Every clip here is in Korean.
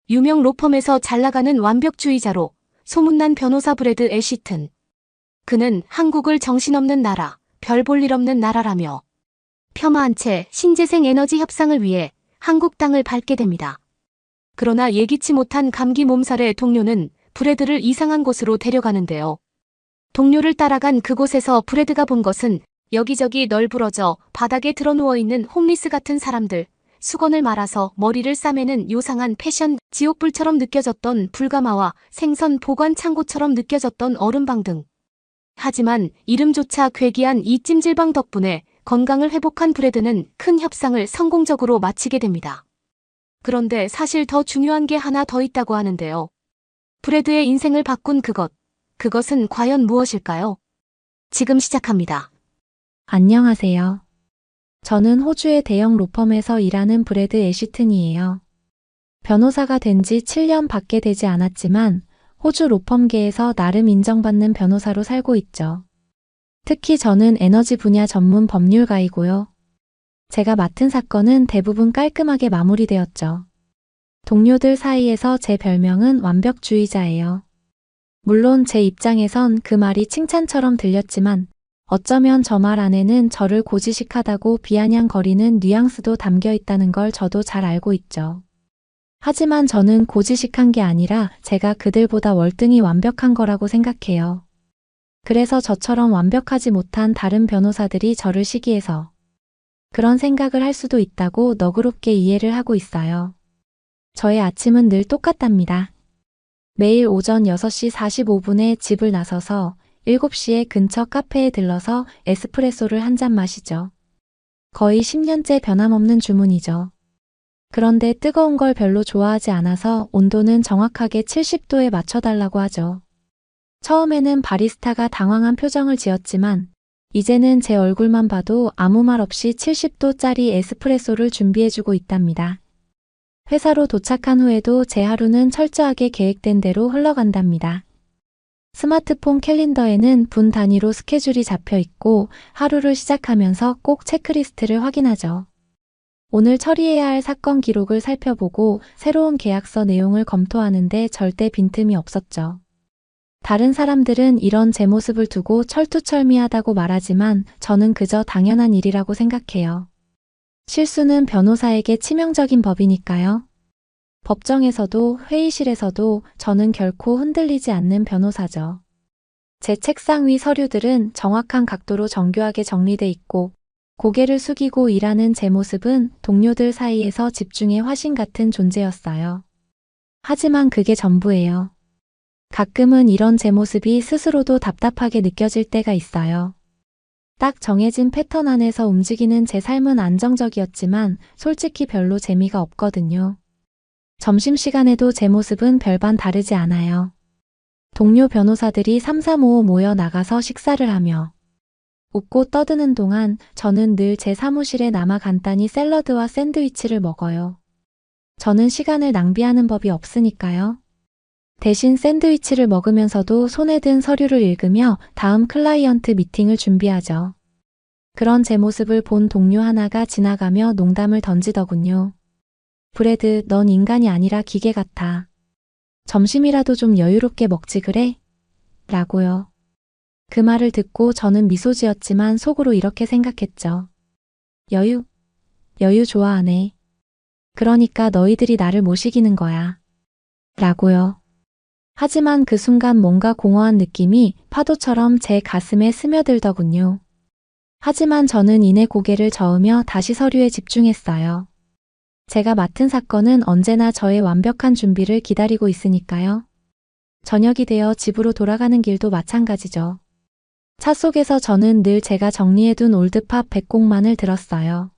유명 로펌에서 잘나가는 완벽주의자로 소문난 변호사 브래드 애시튼. 그는 한국을 정신없는 나라, 별 볼 일 없는 나라라며 폄하한 채 신재생 에너지 협상을 위해 한국 땅을 밟게 됩니다. 그러나 예기치 못한 감기 몸살에 동료는 브래드를 이상한 곳으로 데려가는데요. 동료를 따라간 그곳에서 브래드가 본 것은 여기저기 널브러져 바닥에 드러누워 있는 홈리스 같은 사람들, 수건을 말아서 머리를 싸매는 요상한 패션 지옥불처럼 느껴졌던 불가마와 생선 보관 창고처럼 느껴졌던 얼음방 등. 하지만 이름조차 괴기한 이 찜질방 덕분에 건강을 회복한 브래드는 큰 협상을 성공적으로 마치게 됩니다. 그런데 사실 더 중요한 게 하나 더 있다고 하는데요. 브래드의 인생을 바꾼 그것은 과연 무엇일까요? 지금 시작합니다. 안녕하세요. 저는 호주의 대형 로펌에서 일하는 브래드 애시튼이에요. 변호사가 된 지 7년 밖에 되지 않았지만 호주 로펌계에서 나름 인정받는 변호사로 살고 있죠. 특히 저는 에너지 분야 전문 법률가이고요. 제가 맡은 사건은 대부분 깔끔하게 마무리되었죠. 동료들 사이에서 제 별명은 완벽주의자예요. 물론 제 입장에선 그 말이 칭찬처럼 들렸지만 어쩌면 저 말 안에는 저를 고지식하다고 비아냥거리는 뉘앙스도 담겨 있다는 걸 저도 잘 알고 있죠. 하지만 저는 고지식한 게 아니라 제가 그들보다 월등히 완벽한 거라고 생각해요. 그래서 저처럼 완벽하지 못한 다른 변호사들이 저를 시기해서 그런 생각을 할 수도 있다고 너그럽게 이해를 하고 있어요. 저의 아침은 늘 똑같답니다. 매일 오전 6시 45분에 집을 나서서 7시에 근처 카페에 들러서 에스프레소를 한 잔 마시죠. 거의 10년째 변함없는 주문이죠. 그런데 뜨거운 걸 별로 좋아하지 않아서 온도는 정확하게 70도에 맞춰달라고 하죠. 처음에는 바리스타가 당황한 표정을 지었지만 이제는 제 얼굴만 봐도 아무 말 없이 70도짜리 에스프레소를 준비해주고 있답니다. 회사로 도착한 후에도 제 하루는 철저하게 계획된 대로 흘러간답니다. 스마트폰 캘린더에는 분 단위로 스케줄이 잡혀 있고 하루를 시작하면서 꼭 체크리스트를 확인하죠. 오늘 처리해야 할 사건 기록을 살펴보고 새로운 계약서 내용을 검토하는데 절대 빈틈이 없었죠. 다른 사람들은 이런 제 모습을 두고 철두철미하다고 말하지만 저는 그저 당연한 일이라고 생각해요. 실수는 변호사에게 치명적인 법이니까요. 법정에서도 회의실에서도 저는 결코 흔들리지 않는 변호사죠. 제 책상 위 서류들은 정확한 각도로 정교하게 정리돼 있고 고개를 숙이고 일하는 제 모습은 동료들 사이에서 집중의 화신 같은 존재였어요. 하지만 그게 전부예요. 가끔은 이런 제 모습이 스스로도 답답하게 느껴질 때가 있어요. 딱 정해진 패턴 안에서 움직이는 제 삶은 안정적이었지만 솔직히 별로 재미가 없거든요. 점심시간에도 제 모습은 별반 다르지 않아요. 동료 변호사들이 3, 4, 5 모여 나가서 식사를 하며 웃고 떠드는 동안 저는 늘 제 사무실에 남아 간단히 샐러드와 샌드위치를 먹어요. 저는 시간을 낭비하는 법이 없으니까요. 대신 샌드위치를 먹으면서도 손에 든 서류를 읽으며 다음 클라이언트 미팅을 준비하죠. 그런 제 모습을 본 동료 하나가 지나가며 농담을 던지더군요. 브래드, 넌 인간이 아니라 기계 같아. 점심이라도 좀 여유롭게 먹지 그래? 라고요. 그 말을 듣고 저는 미소 지었지만 속으로 이렇게 생각했죠. 여유 좋아하네. 그러니까 너희들이 나를 못 이기는 거야. 라고요. 하지만 그 순간 뭔가 공허한 느낌이 파도처럼 제 가슴에 스며들더군요. 하지만 저는 이내 고개를 저으며 다시 서류에 집중했어요. 제가 맡은 사건은 언제나 저의 완벽한 준비를 기다리고 있으니까요. 저녁이 되어 집으로 돌아가는 길도 마찬가지죠. 차 속에서 저는 늘 제가 정리해둔 올드팝 100곡만을 들었어요.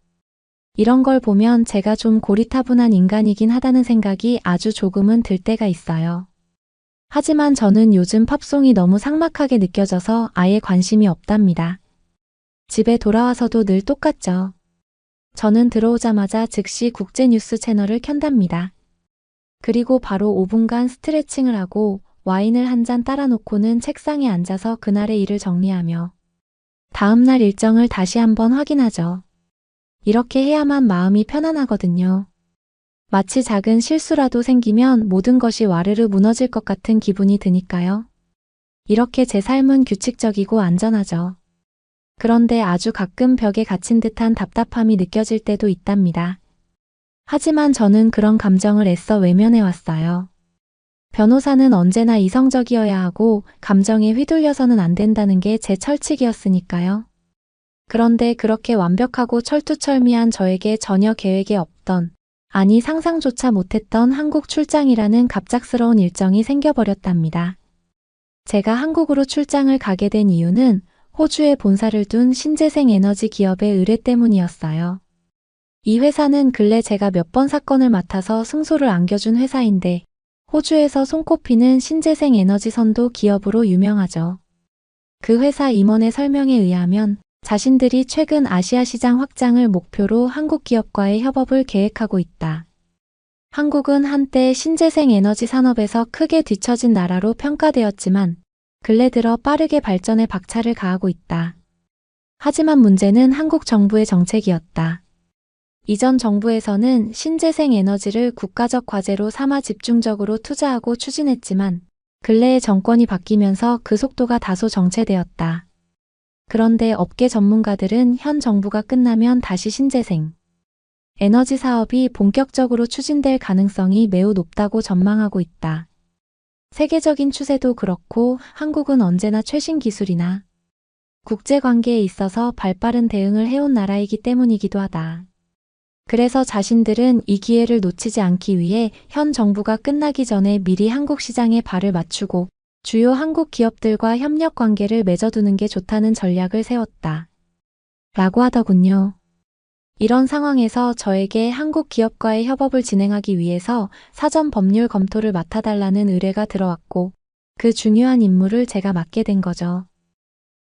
이런 걸 보면 제가 좀 고리타분한 인간이긴 하다는 생각이 아주 조금은 들 때가 있어요. 하지만 저는 요즘 팝송이 너무 삭막하게 느껴져서 아예 관심이 없답니다. 집에 돌아와서도 늘 똑같죠. 저는 들어오자마자 즉시 국제뉴스 채널을 켠답니다. 그리고 바로 5분간 스트레칭을 하고 와인을 한 잔 따라 놓고는 책상에 앉아서 그날의 일을 정리하며 다음날 일정을 다시 한번 확인하죠. 이렇게 해야만 마음이 편안하거든요. 마치 작은 실수라도 생기면 모든 것이 와르르 무너질 것 같은 기분이 드니까요. 이렇게 제 삶은 규칙적이고 안전하죠. 그런데 아주 가끔 벽에 갇힌 듯한 답답함이 느껴질 때도 있답니다. 하지만 저는 그런 감정을 애써 외면해왔어요. 변호사는 언제나 이성적이어야 하고 감정에 휘둘려서는 안 된다는 게 제 철칙이었으니까요. 그런데 그렇게 완벽하고 철두철미한 저에게 전혀 계획에 없던, 아니 상상조차 못했던 한국 출장이라는 갑작스러운 일정이 생겨버렸답니다. 제가 한국으로 출장을 가게 된 이유는 호주에 본사를 둔 신재생 에너지 기업의 의뢰 때문이었어요. 이 회사는 근래 제가 몇 번 사건을 맡아서 승소를 안겨준 회사인데 호주에서 손꼽히는 신재생 에너지 선도 기업으로 유명하죠. 그 회사 임원의 설명에 의하면 자신들이 최근 아시아 시장 확장을 목표로 한국 기업과의 협업을 계획하고 있다. 한국은 한때 신재생 에너지 산업에서 크게 뒤처진 나라로 평가되었지만 근래 들어 빠르게 발전에 박차를 가하고 있다. 하지만 문제는 한국 정부의 정책이었다. 이전 정부에서는 신재생 에너지를 국가적 과제로 삼아 집중적으로 투자하고 추진했지만 근래의 정권이 바뀌면서 그 속도가 다소 정체되었다. 그런데 업계 전문가들은 현 정부가 끝나면 다시 신재생 에너지 사업이 본격적으로 추진될 가능성이 매우 높다고 전망하고 있다. 세계적인 추세도 그렇고 한국은 언제나 최신 기술이나 국제관계에 있어서 발빠른 대응을 해온 나라이기 때문이기도 하다. 그래서 자신들은 이 기회를 놓치지 않기 위해 현 정부가 끝나기 전에 미리 한국 시장에 발을 맞추고 주요 한국 기업들과 협력 관계를 맺어두는 게 좋다는 전략을 세웠다. 라고 하더군요. 이런 상황에서 저에게 한국 기업과의 협업을 진행하기 위해서 사전 법률 검토를 맡아달라는 의뢰가 들어왔고 그 중요한 임무를 제가 맡게 된 거죠.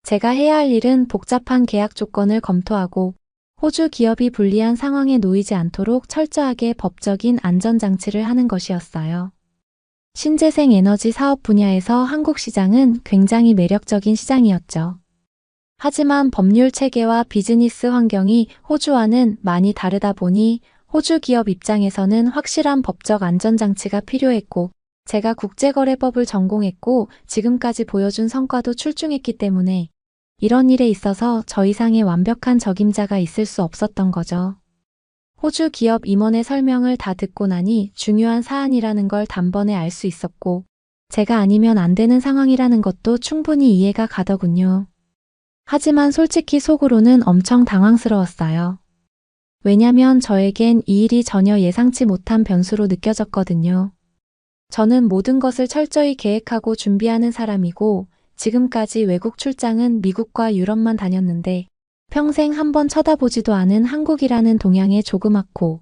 제가 해야 할 일은 복잡한 계약 조건을 검토하고 호주 기업이 불리한 상황에 놓이지 않도록 철저하게 법적인 안전장치를 하는 것이었어요. 신재생 에너지 사업 분야에서 한국 시장은 굉장히 매력적인 시장이었죠. 하지만 법률 체계와 비즈니스 환경이 호주와는 많이 다르다 보니 호주 기업 입장에서는 확실한 법적 안전장치가 필요했고 제가 국제거래법을 전공했고 지금까지 보여준 성과도 출중했기 때문에 이런 일에 있어서 저 이상의 완벽한 적임자가 있을 수 없었던 거죠. 호주 기업 임원의 설명을 다 듣고 나니 중요한 사안이라는 걸 단번에 알 수 있었고 제가 아니면 안 되는 상황이라는 것도 충분히 이해가 가더군요. 하지만 솔직히 속으로는 엄청 당황스러웠어요. 왜냐면 저에겐 이 일이 전혀 예상치 못한 변수로 느껴졌거든요. 저는 모든 것을 철저히 계획하고 준비하는 사람이고 지금까지 외국 출장은 미국과 유럽만 다녔는데 평생 한번 쳐다보지도 않은 한국이라는 동양의 조그맣고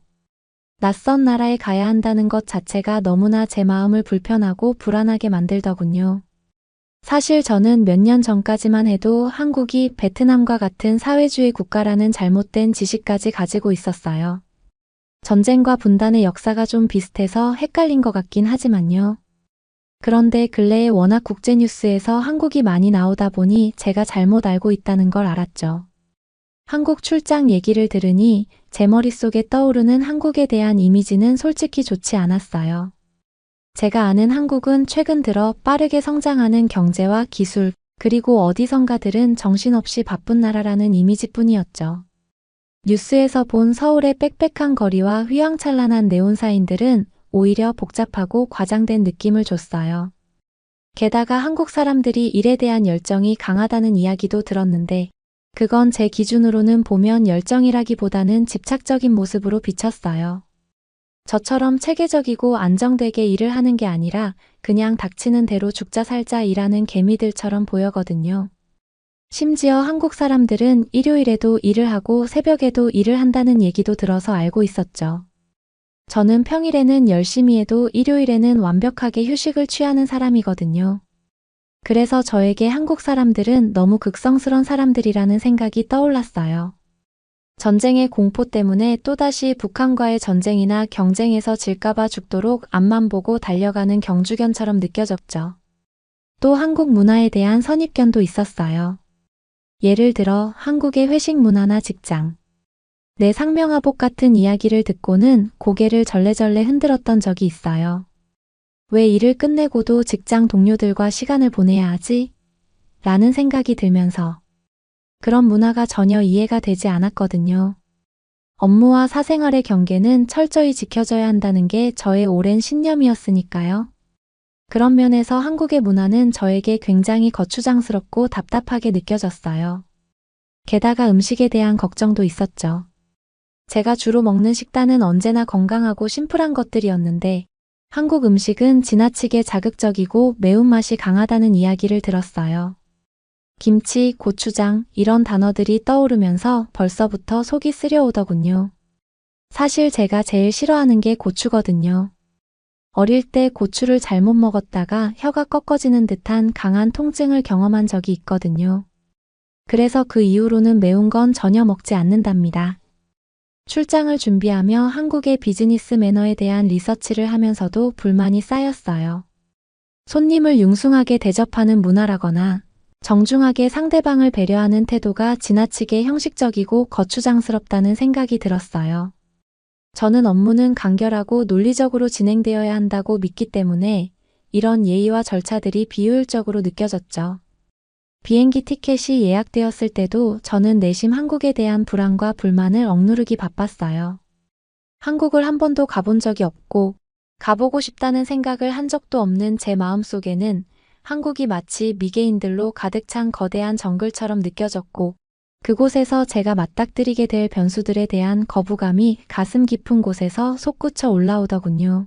낯선 나라에 가야 한다는 것 자체가 너무나 제 마음을 불편하고 불안하게 만들더군요. 사실 저는 몇 년 전까지만 해도 한국이 베트남과 같은 사회주의 국가라는 잘못된 지식까지 가지고 있었어요. 전쟁과 분단의 역사가 좀 비슷해서 헷갈린 것 같긴 하지만요. 그런데 근래에 워낙 국제뉴스에서 한국이 많이 나오다 보니 제가 잘못 알고 있다는 걸 알았죠. 한국 출장 얘기를 들으니 제 머릿속에 떠오르는 한국에 대한 이미지는 솔직히 좋지 않았어요. 제가 아는 한국은 최근 들어 빠르게 성장하는 경제와 기술, 그리고 어디선가들은 정신없이 바쁜 나라라는 이미지뿐이었죠. 뉴스에서 본 서울의 빽빽한 거리와 휘황찬란한 네온사인들은 오히려 복잡하고 과장된 느낌을 줬어요. 게다가 한국 사람들이 일에 대한 열정이 강하다는 이야기도 들었는데 그건 제 기준으로는 보면 열정이라기보다는 집착적인 모습으로 비쳤어요. 저처럼 체계적이고 안정되게 일을 하는 게 아니라 그냥 닥치는 대로 죽자 살자 일하는 개미들처럼 보여거든요. 심지어 한국 사람들은 일요일에도 일을 하고 새벽에도 일을 한다는 얘기도 들어서 알고 있었죠. 저는 평일에는 열심히 해도 일요일에는 완벽하게 휴식을 취하는 사람이거든요. 그래서 저에게 한국 사람들은 너무 극성스런 사람들이라는 생각이 떠올랐어요. 전쟁의 공포 때문에 또다시 북한과의 전쟁이나 경쟁에서 질까봐 죽도록 앞만 보고 달려가는 경주견처럼 느껴졌죠. 또 한국 문화에 대한 선입견도 있었어요. 예를 들어 한국의 회식 문화나 직장 내 상명하복 같은 이야기를 듣고는 고개를 절레절레 흔들었던 적이 있어요. 왜 일을 끝내고도 직장 동료들과 시간을 보내야 하지? 라는 생각이 들면서 그런 문화가 전혀 이해가 되지 않았거든요. 업무와 사생활의 경계는 철저히 지켜져야 한다는 게 저의 오랜 신념이었으니까요. 그런 면에서 한국의 문화는 저에게 굉장히 거추장스럽고 답답하게 느껴졌어요. 게다가 음식에 대한 걱정도 있었죠. 제가 주로 먹는 식단은 언제나 건강하고 심플한 것들이었는데 한국 음식은 지나치게 자극적이고 매운맛이 강하다는 이야기를 들었어요. 김치, 고추장 이런 단어들이 떠오르면서 벌써부터 속이 쓰려오더군요. 사실 제가 제일 싫어하는 게 고추거든요. 어릴 때 고추를 잘못 먹었다가 혀가 꺾어지는 듯한 강한 통증을 경험한 적이 있거든요. 그래서 그 이후로는 매운 건 전혀 먹지 않는답니다. 출장을 준비하며 한국의 비즈니스 매너에 대한 리서치를 하면서도 불만이 쌓였어요. 손님을 융숭하게 대접하는 문화라거나 정중하게 상대방을 배려하는 태도가 지나치게 형식적이고 거추장스럽다는 생각이 들었어요. 저는 업무는 간결하고 논리적으로 진행되어야 한다고 믿기 때문에 이런 예의와 절차들이 비효율적으로 느껴졌죠. 비행기 티켓이 예약되었을 때도 저는 내심 한국에 대한 불안과 불만을 억누르기 바빴어요. 한국을 한 번도 가본 적이 없고 가보고 싶다는 생각을 한 적도 없는 제 마음속에는 한국이 마치 미개인들로 가득 찬 거대한 정글처럼 느껴졌고 그곳에서 제가 맞닥뜨리게 될 변수들에 대한 거부감이 가슴 깊은 곳에서 솟구쳐 올라오더군요.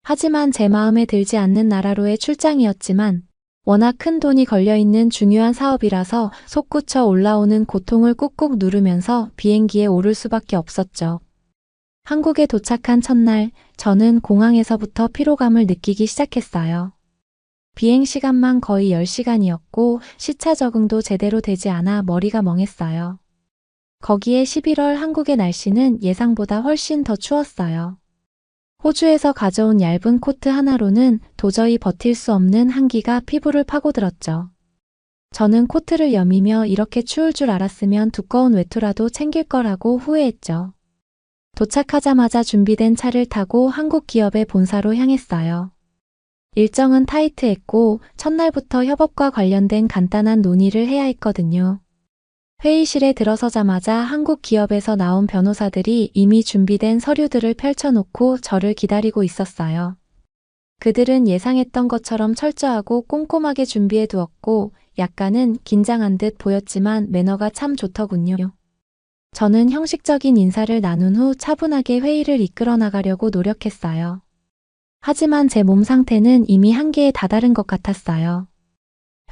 하지만 제 마음에 들지 않는 나라로의 출장이었지만 워낙 큰 돈이 걸려있는 중요한 사업이라서 솟구쳐 올라오는 고통을 꾹꾹 누르면서 비행기에 오를 수밖에 없었죠. 한국에 도착한 첫날 저는 공항에서부터 피로감을 느끼기 시작했어요. 비행 시간만 거의 10시간이었고 시차 적응도 제대로 되지 않아 머리가 멍했어요. 거기에 11월 한국의 날씨는 예상보다 훨씬 더 추웠어요. 호주에서 가져온 얇은 코트 하나로는 도저히 버틸 수 없는 한기가 피부를 파고들었죠. 저는 코트를 여미며 이렇게 추울 줄 알았으면 두꺼운 외투라도 챙길 거라고 후회했죠. 도착하자마자 준비된 차를 타고 한국 기업의 본사로 향했어요. 일정은 타이트했고 첫날부터 협업과 관련된 간단한 논의를 해야 했거든요. 회의실에 들어서자마자 한국 기업에서 나온 변호사들이 이미 준비된 서류들을 펼쳐놓고 저를 기다리고 있었어요. 그들은 예상했던 것처럼 철저하고 꼼꼼하게 준비해 두었고 약간은 긴장한 듯 보였지만 매너가 참 좋더군요. 저는 형식적인 인사를 나눈 후 차분하게 회의를 이끌어 나가려고 노력했어요. 하지만 제 몸 상태는 이미 한계에 다다른 것 같았어요.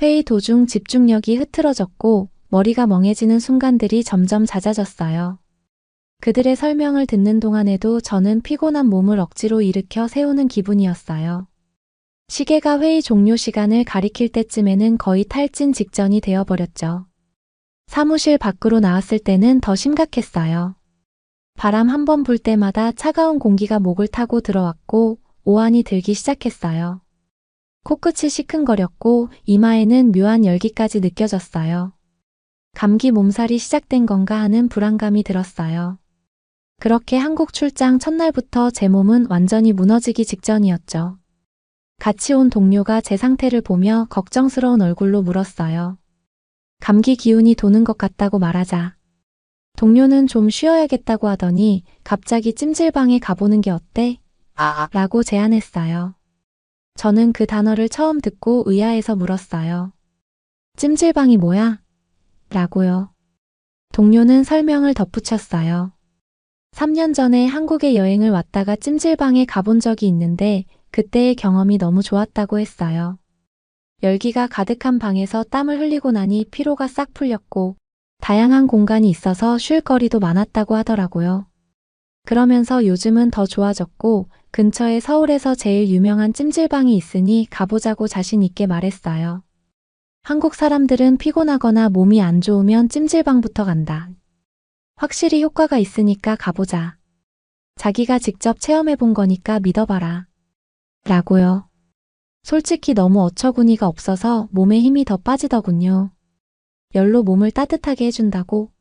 회의 도중 집중력이 흐트러졌고 머리가 멍해지는 순간들이 점점 잦아졌어요. 그들의 설명을 듣는 동안에도 저는 피곤한 몸을 억지로 일으켜 세우는 기분이었어요. 시계가 회의 종료 시간을 가리킬 때쯤에는 거의 탈진 직전이 되어버렸죠. 사무실 밖으로 나왔을 때는 더 심각했어요. 바람 한 번 불 때마다 차가운 공기가 목을 타고 들어왔고 오한이 들기 시작했어요. 코끝이 시큰거렸고 이마에는 묘한 열기까지 느껴졌어요. 감기 몸살이 시작된 건가 하는 불안감이 들었어요. 그렇게 한국 출장 첫날부터 제 몸은 완전히 무너지기 직전이었죠. 같이 온 동료가 제 상태를 보며 걱정스러운 얼굴로 물었어요. 감기 기운이 도는 것 같다고 말하자. 동료는 좀 쉬어야겠다고 하더니 갑자기 찜질방에 가보는 게 어때? 라고 제안했어요. 저는 그 단어를 처음 듣고 의아해서 물었어요. 찜질방이 뭐야? 라고요. 동료는 설명을 덧붙였어요. 3년 전에 한국에 여행을 왔다가 찜질방에 가본 적이 있는데 그때의 경험이 너무 좋았다고 했어요. 열기가 가득한 방에서 땀을 흘리고 나니 피로가 싹 풀렸고 다양한 공간이 있어서 쉴 거리도 많았다고 하더라고요. 그러면서 요즘은 더 좋아졌고 근처에 서울에서 제일 유명한 찜질방이 있으니 가보자고 자신 있게 말했어요. 한국 사람들은 피곤하거나 몸이 안 좋으면 찜질방부터 간다. 확실히 효과가 있으니까 가보자. 자기가 직접 체험해 본 거니까 믿어봐라. 라고요. 솔직히 너무 어처구니가 없어서 몸에 힘이 더 빠지더군요. 열로 몸을 따뜻하게 해준다고?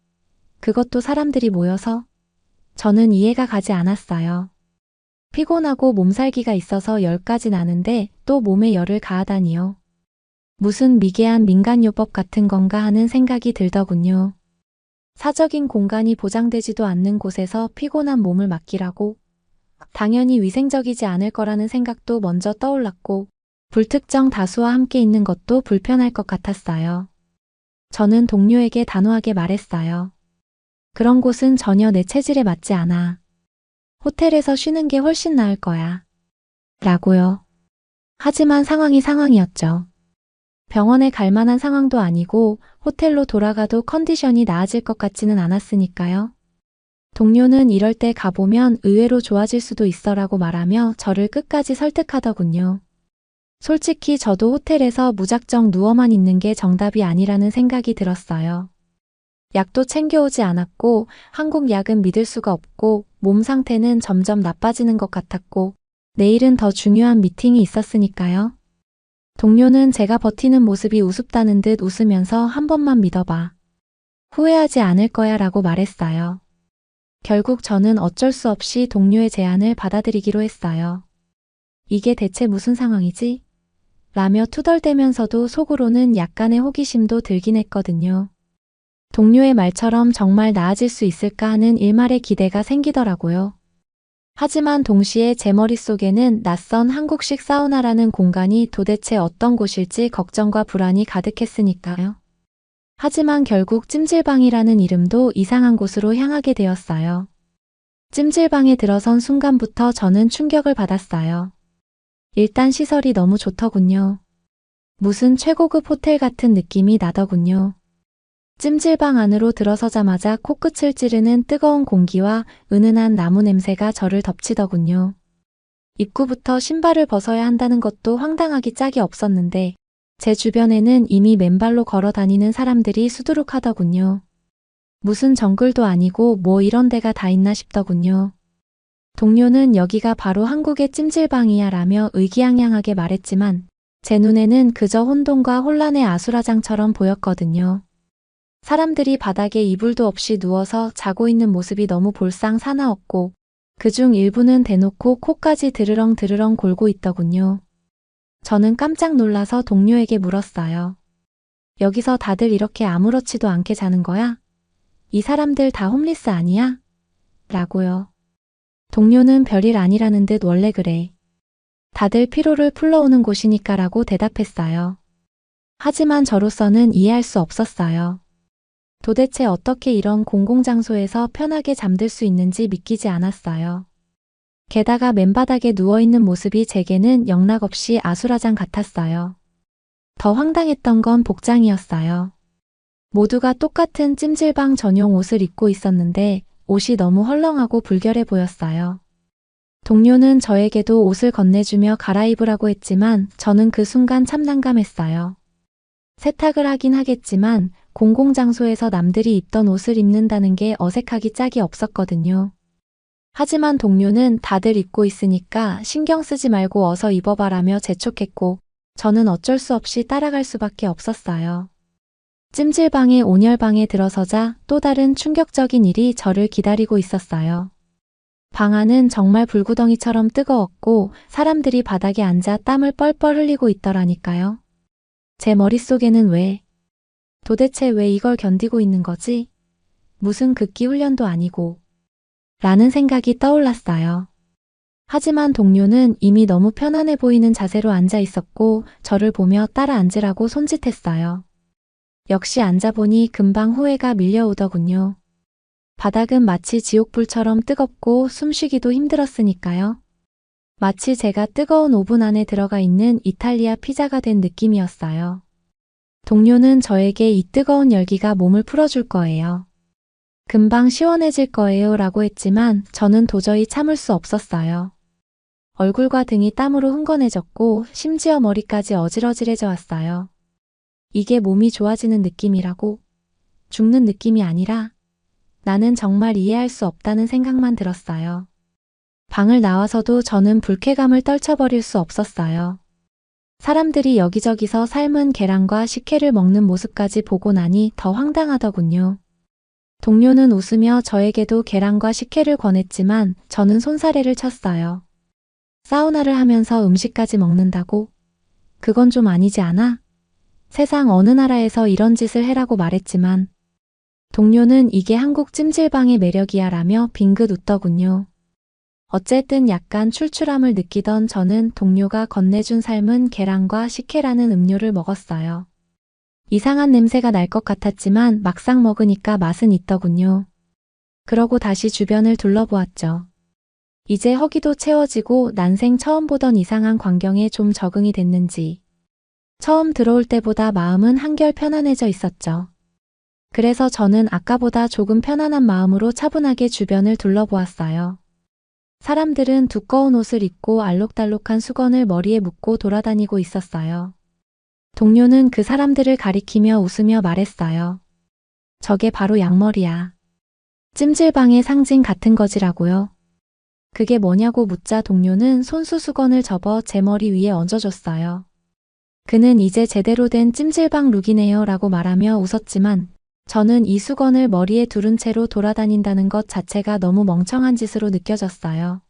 그것도 사람들이 모여서? 저는 이해가 가지 않았어요. 피곤하고 몸살기가 있어서 열까지 나는데 또 몸에 열을 가하다니요. 무슨 미개한 민간요법 같은 건가 하는 생각이 들더군요. 사적인 공간이 보장되지도 않는 곳에서 피곤한 몸을 맡기라고? 당연히 위생적이지 않을 거라는 생각도 먼저 떠올랐고, 불특정 다수와 함께 있는 것도 불편할 것 같았어요. 저는 동료에게 단호하게 말했어요. 그런 곳은 전혀 내 체질에 맞지 않아. 호텔에서 쉬는 게 훨씬 나을 거야. 라고요. 하지만 상황이 상황이었죠. 병원에 갈 만한 상황도 아니고 호텔로 돌아가도 컨디션이 나아질 것 같지는 않았으니까요. 동료는 이럴 때 가보면 의외로 좋아질 수도 있어라고 말하며 저를 끝까지 설득하더군요. 솔직히 저도 호텔에서 무작정 누워만 있는 게 정답이 아니라는 생각이 들었어요. 약도 챙겨오지 않았고 한국 약은 믿을 수가 없고 몸 상태는 점점 나빠지는 것 같았고 내일은 더 중요한 미팅이 있었으니까요. 동료는 제가 버티는 모습이 우습다는 듯 웃으면서 한 번만 믿어봐. 후회하지 않을 거야 라고 말했어요. 결국 저는 어쩔 수 없이 동료의 제안을 받아들이기로 했어요. 이게 대체 무슨 상황이지? 라며 투덜대면서도 속으로는 약간의 호기심도 들긴 했거든요. 동료의 말처럼 정말 나아질 수 있을까 하는 일말의 기대가 생기더라고요. 하지만 동시에 제 머릿속에는 낯선 한국식 사우나라는 공간이 도대체 어떤 곳일지 걱정과 불안이 가득했으니까요. 하지만 결국 찜질방이라는 이름도 이상한 곳으로 향하게 되었어요. 찜질방에 들어선 순간부터 저는 충격을 받았어요. 일단 시설이 너무 좋더군요. 무슨 최고급 호텔 같은 느낌이 나더군요. 찜질방 안으로 들어서자마자 코끝을 찌르는 뜨거운 공기와 은은한 나무 냄새가 저를 덮치더군요. 입구부터 신발을 벗어야 한다는 것도 황당하기 짝이 없었는데 제 주변에는 이미 맨발로 걸어 다니는 사람들이 수두룩하더군요. 무슨 정글도 아니고 뭐 이런 데가 다 있나 싶더군요. 동료는 여기가 바로 한국의 찜질방이야 라며 의기양양하게 말했지만 제 눈에는 그저 혼돈과 혼란의 아수라장처럼 보였거든요. 사람들이 바닥에 이불도 없이 누워서 자고 있는 모습이 너무 볼상 사나웠고 그중 일부는 대놓고 코까지 드르렁 드르렁 골고 있더군요. 저는 깜짝 놀라서 동료에게 물었어요. 여기서 다들 이렇게 아무렇지도 않게 자는 거야? 이 사람들 다 홈리스 아니야? 라고요. 동료는 별일 아니라는 듯 원래 그래. 다들 피로를 풀러오는 곳이니까 라고 대답했어요. 하지만 저로서는 이해할 수 없었어요. 도대체 어떻게 이런 공공장소에서 편하게 잠들 수 있는지 믿기지 않았어요. 게다가 맨바닥에 누워있는 모습이 제게는 영락없이 아수라장 같았어요. 더 황당했던 건 복장이었어요. 모두가 똑같은 찜질방 전용 옷을 입고 있었는데 옷이 너무 헐렁하고 불결해 보였어요. 동료는 저에게도 옷을 건네주며 갈아입으라고 했지만 저는 그 순간 참 난감했어요. 세탁을 하긴 하겠지만 공공장소에서 남들이 입던 옷을 입는다는 게 어색하기 짝이 없었거든요. 하지만 동료는 다들 입고 있으니까 신경 쓰지 말고 어서 입어봐라며 재촉했고 저는 어쩔 수 없이 따라갈 수밖에 없었어요. 찜질방의 온열방에 들어서자 또 다른 충격적인 일이 저를 기다리고 있었어요. 방 안은 정말 불구덩이처럼 뜨거웠고 사람들이 바닥에 앉아 땀을 뻘뻘 흘리고 있더라니까요. 제 머릿속에는 도대체 왜 이걸 견디고 있는 거지? 무슨 극기 훈련도 아니고 라는 생각이 떠올랐어요. 하지만 동료는 이미 너무 편안해 보이는 자세로 앉아 있었고 저를 보며 따라 앉으라고 손짓했어요. 역시 앉아보니 금방 후회가 밀려오더군요. 바닥은 마치 지옥불처럼 뜨겁고 숨쉬기도 힘들었으니까요. 마치 제가 뜨거운 오븐 안에 들어가 있는 이탈리아 피자가 된 느낌이었어요. 동료는 저에게 이 뜨거운 열기가 몸을 풀어줄 거예요. 금방 시원해질 거예요 라고 했지만 저는 도저히 참을 수 없었어요. 얼굴과 등이 땀으로 흥건해졌고 심지어 머리까지 어질어질해져 왔어요. 이게 몸이 좋아지는 느낌이라고? 죽는 느낌이 아니라 나는 정말 이해할 수 없다는 생각만 들었어요. 방을 나와서도 저는 불쾌감을 떨쳐버릴 수 없었어요. 사람들이 여기저기서 삶은 계란과 식혜를 먹는 모습까지 보고 나니 더 황당하더군요. 동료는 웃으며 저에게도 계란과 식혜를 권했지만 저는 손사래를 쳤어요. 사우나를 하면서 음식까지 먹는다고? 그건 좀 아니지 않아? 세상 어느 나라에서 이런 짓을 해라고 말했지만 동료는 이게 한국 찜질방의 매력이야 라며 빙긋 웃더군요. 어쨌든 약간 출출함을 느끼던 저는 동료가 건네준 삶은 계란과 식혜라는 음료를 먹었어요. 이상한 냄새가 날 것 같았지만 막상 먹으니까 맛은 있더군요. 그러고 다시 주변을 둘러보았죠. 이제 허기도 채워지고 난생 처음 보던 이상한 광경에 좀 적응이 됐는지 처음 들어올 때보다 마음은 한결 편안해져 있었죠. 그래서 저는 아까보다 조금 편안한 마음으로 차분하게 주변을 둘러보았어요. 사람들은 두꺼운 옷을 입고 알록달록한 수건을 머리에 묶고 돌아다니고 있었어요. 동료는 그 사람들을 가리키며 웃으며 말했어요. 저게 바로 양머리야. 찜질방의 상징 같은 거지라고요. 그게 뭐냐고 묻자 동료는 손수 수건을 접어 제 머리 위에 얹어줬어요. 그는 이제 제대로 된 찜질방 룩이네요 라고 말하며 웃었지만 저는 이 수건을 머리에 두른 채로 돌아다닌다는 것 자체가 너무 멍청한 짓으로 느껴졌어요.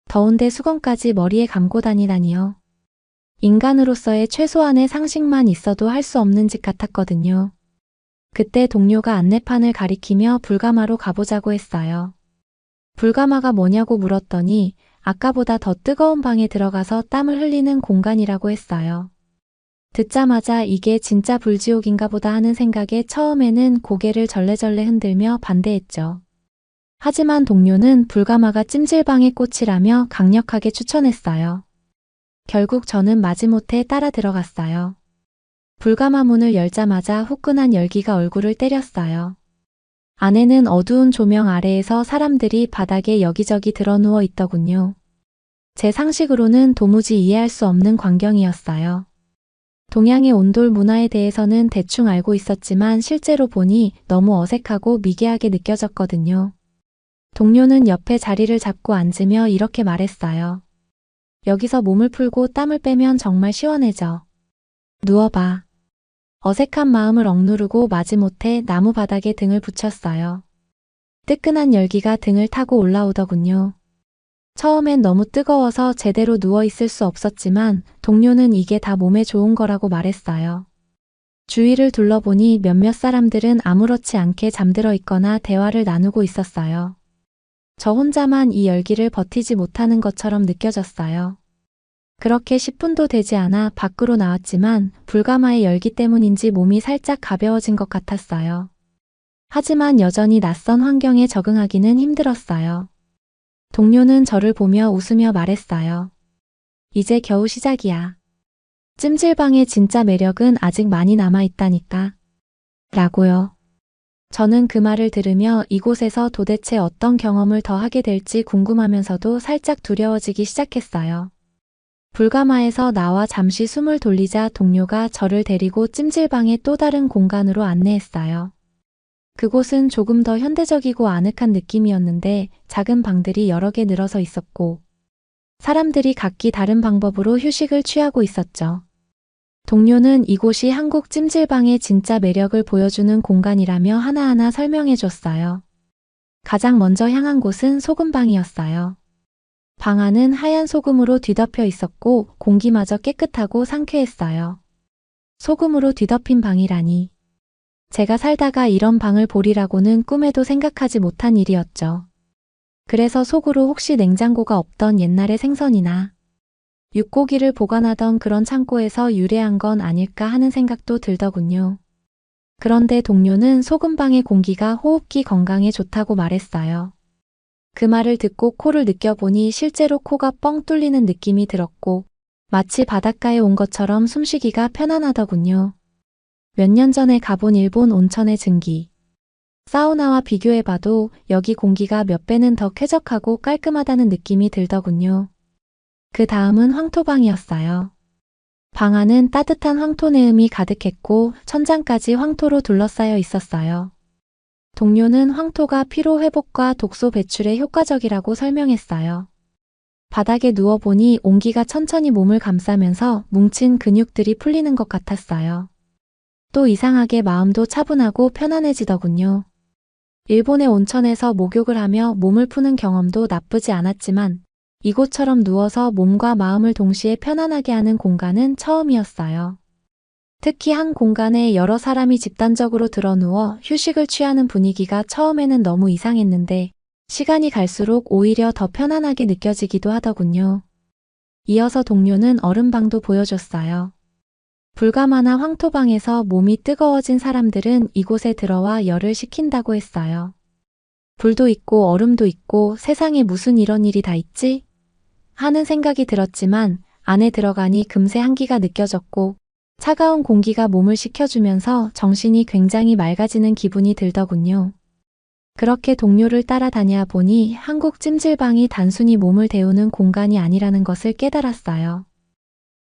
더운데 수건까지 머리에 감고 다니다니요. 인간으로서의 최소한의 상식만 있어도 할 수 없는 짓 같았거든요. 그때 동료가 안내판을 가리키며 불가마로 가보자고 했어요. 불가마가 뭐냐고 물었더니 아까보다 더 뜨거운 방에 들어가서 땀을 흘리는 공간이라고 했어요. 듣자마자 이게 진짜 불지옥인가 보다 하는 생각에 처음에는 고개를 절레절레 흔들며 반대했죠. 하지만 동료는 불가마가 찜질방의 꽃이라며 강력하게 추천했어요. 결국 저는 마지못해 따라 들어갔어요. 불가마 문을 열자마자 후끈한 열기가 얼굴을 때렸어요. 안에는 어두운 조명 아래에서 사람들이 바닥에 여기저기 드러누워 있더군요. 제 상식으로는 도무지 이해할 수 없는 광경이었어요. 동양의 온돌 문화에 대해서는 대충 알고 있었지만 실제로 보니 너무 어색하고 미개하게 느껴졌거든요. 동료는 옆에 자리를 잡고 앉으며 이렇게 말했어요. 여기서 몸을 풀고 땀을 빼면 정말 시원해져. 누워봐. 어색한 마음을 억누르고 마지못해 나무 바닥에 등을 붙였어요. 뜨끈한 열기가 등을 타고 올라오더군요. 처음엔 너무 뜨거워서 제대로 누워있을 수 없었지만 동료는 이게 다 몸에 좋은 거라고 말했어요. 주위를 둘러보니 몇몇 사람들은 아무렇지 않게 잠들어 있거나 대화를 나누고 있었어요. 저 혼자만 이 열기를 버티지 못하는 것처럼 느껴졌어요. 그렇게 10분도 되지 않아 밖으로 나왔지만 불가마의 열기 때문인지 몸이 살짝 가벼워진 것 같았어요. 하지만 여전히 낯선 환경에 적응하기는 힘들었어요. 동료는 저를 보며 웃으며 말했어요. 이제 겨우 시작이야. 찜질방의 진짜 매력은 아직 많이 남아있다니까. 라고요. 저는 그 말을 들으며 이곳에서 도대체 어떤 경험을 더 하게 될지 궁금하면서도 살짝 두려워지기 시작했어요. 불가마에서 나와 잠시 숨을 돌리자 동료가 저를 데리고 찜질방의 또 다른 공간으로 안내했어요. 그곳은 조금 더 현대적이고 아늑한 느낌이었는데 작은 방들이 여러 개 늘어서 있었고 사람들이 각기 다른 방법으로 휴식을 취하고 있었죠. 동료는 이곳이 한국 찜질방의 진짜 매력을 보여주는 공간이라며 하나하나 설명해 줬어요. 가장 먼저 향한 곳은 소금방이었어요. 방 안은 하얀 소금으로 뒤덮여 있었고 공기마저 깨끗하고 상쾌했어요. 소금으로 뒤덮인 방이라니. 제가 살다가 이런 방을 보리라고는 꿈에도 생각하지 못한 일이었죠. 그래서 속으로 혹시 냉장고가 없던 옛날의 생선이나 육고기를 보관하던 그런 창고에서 유래한 건 아닐까 하는 생각도 들더군요. 그런데 동료는 소금방의 공기가 호흡기 건강에 좋다고 말했어요. 그 말을 듣고 코를 느껴보니 실제로 코가 뻥 뚫리는 느낌이 들었고 마치 바닷가에 온 것처럼 숨쉬기가 편안하더군요. 몇 년 전에 가본 일본 온천의 증기. 사우나와 비교해봐도 여기 공기가 몇 배는 더 쾌적하고 깔끔하다는 느낌이 들더군요. 그 다음은 황토방이었어요. 방 안은 따뜻한 황토 내음이 가득했고 천장까지 황토로 둘러싸여 있었어요. 동료는 황토가 피로 회복과 독소 배출에 효과적이라고 설명했어요. 바닥에 누워보니 온기가 천천히 몸을 감싸면서 뭉친 근육들이 풀리는 것 같았어요. 또 이상하게 마음도 차분하고 편안해지더군요. 일본의 온천에서 목욕을 하며 몸을 푸는 경험도 나쁘지 않았지만 이곳처럼 누워서 몸과 마음을 동시에 편안하게 하는 공간은 처음이었어요. 특히 한 공간에 여러 사람이 집단적으로 드러누워 휴식을 취하는 분위기가 처음에는 너무 이상했는데 시간이 갈수록 오히려 더 편안하게 느껴지기도 하더군요. 이어서 동료는 얼음방도 보여줬어요. 불가마나 황토방에서 몸이 뜨거워진 사람들은 이곳에 들어와 열을 식힌다고 했어요. 불도 있고 얼음도 있고 세상에 무슨 이런 일이 다 있지? 하는 생각이 들었지만 안에 들어가니 금세 한기가 느껴졌고 차가운 공기가 몸을 식혀주면서 정신이 굉장히 맑아지는 기분이 들더군요. 그렇게 동료를 따라다녀 보니 한국 찜질방이 단순히 몸을 데우는 공간이 아니라는 것을 깨달았어요.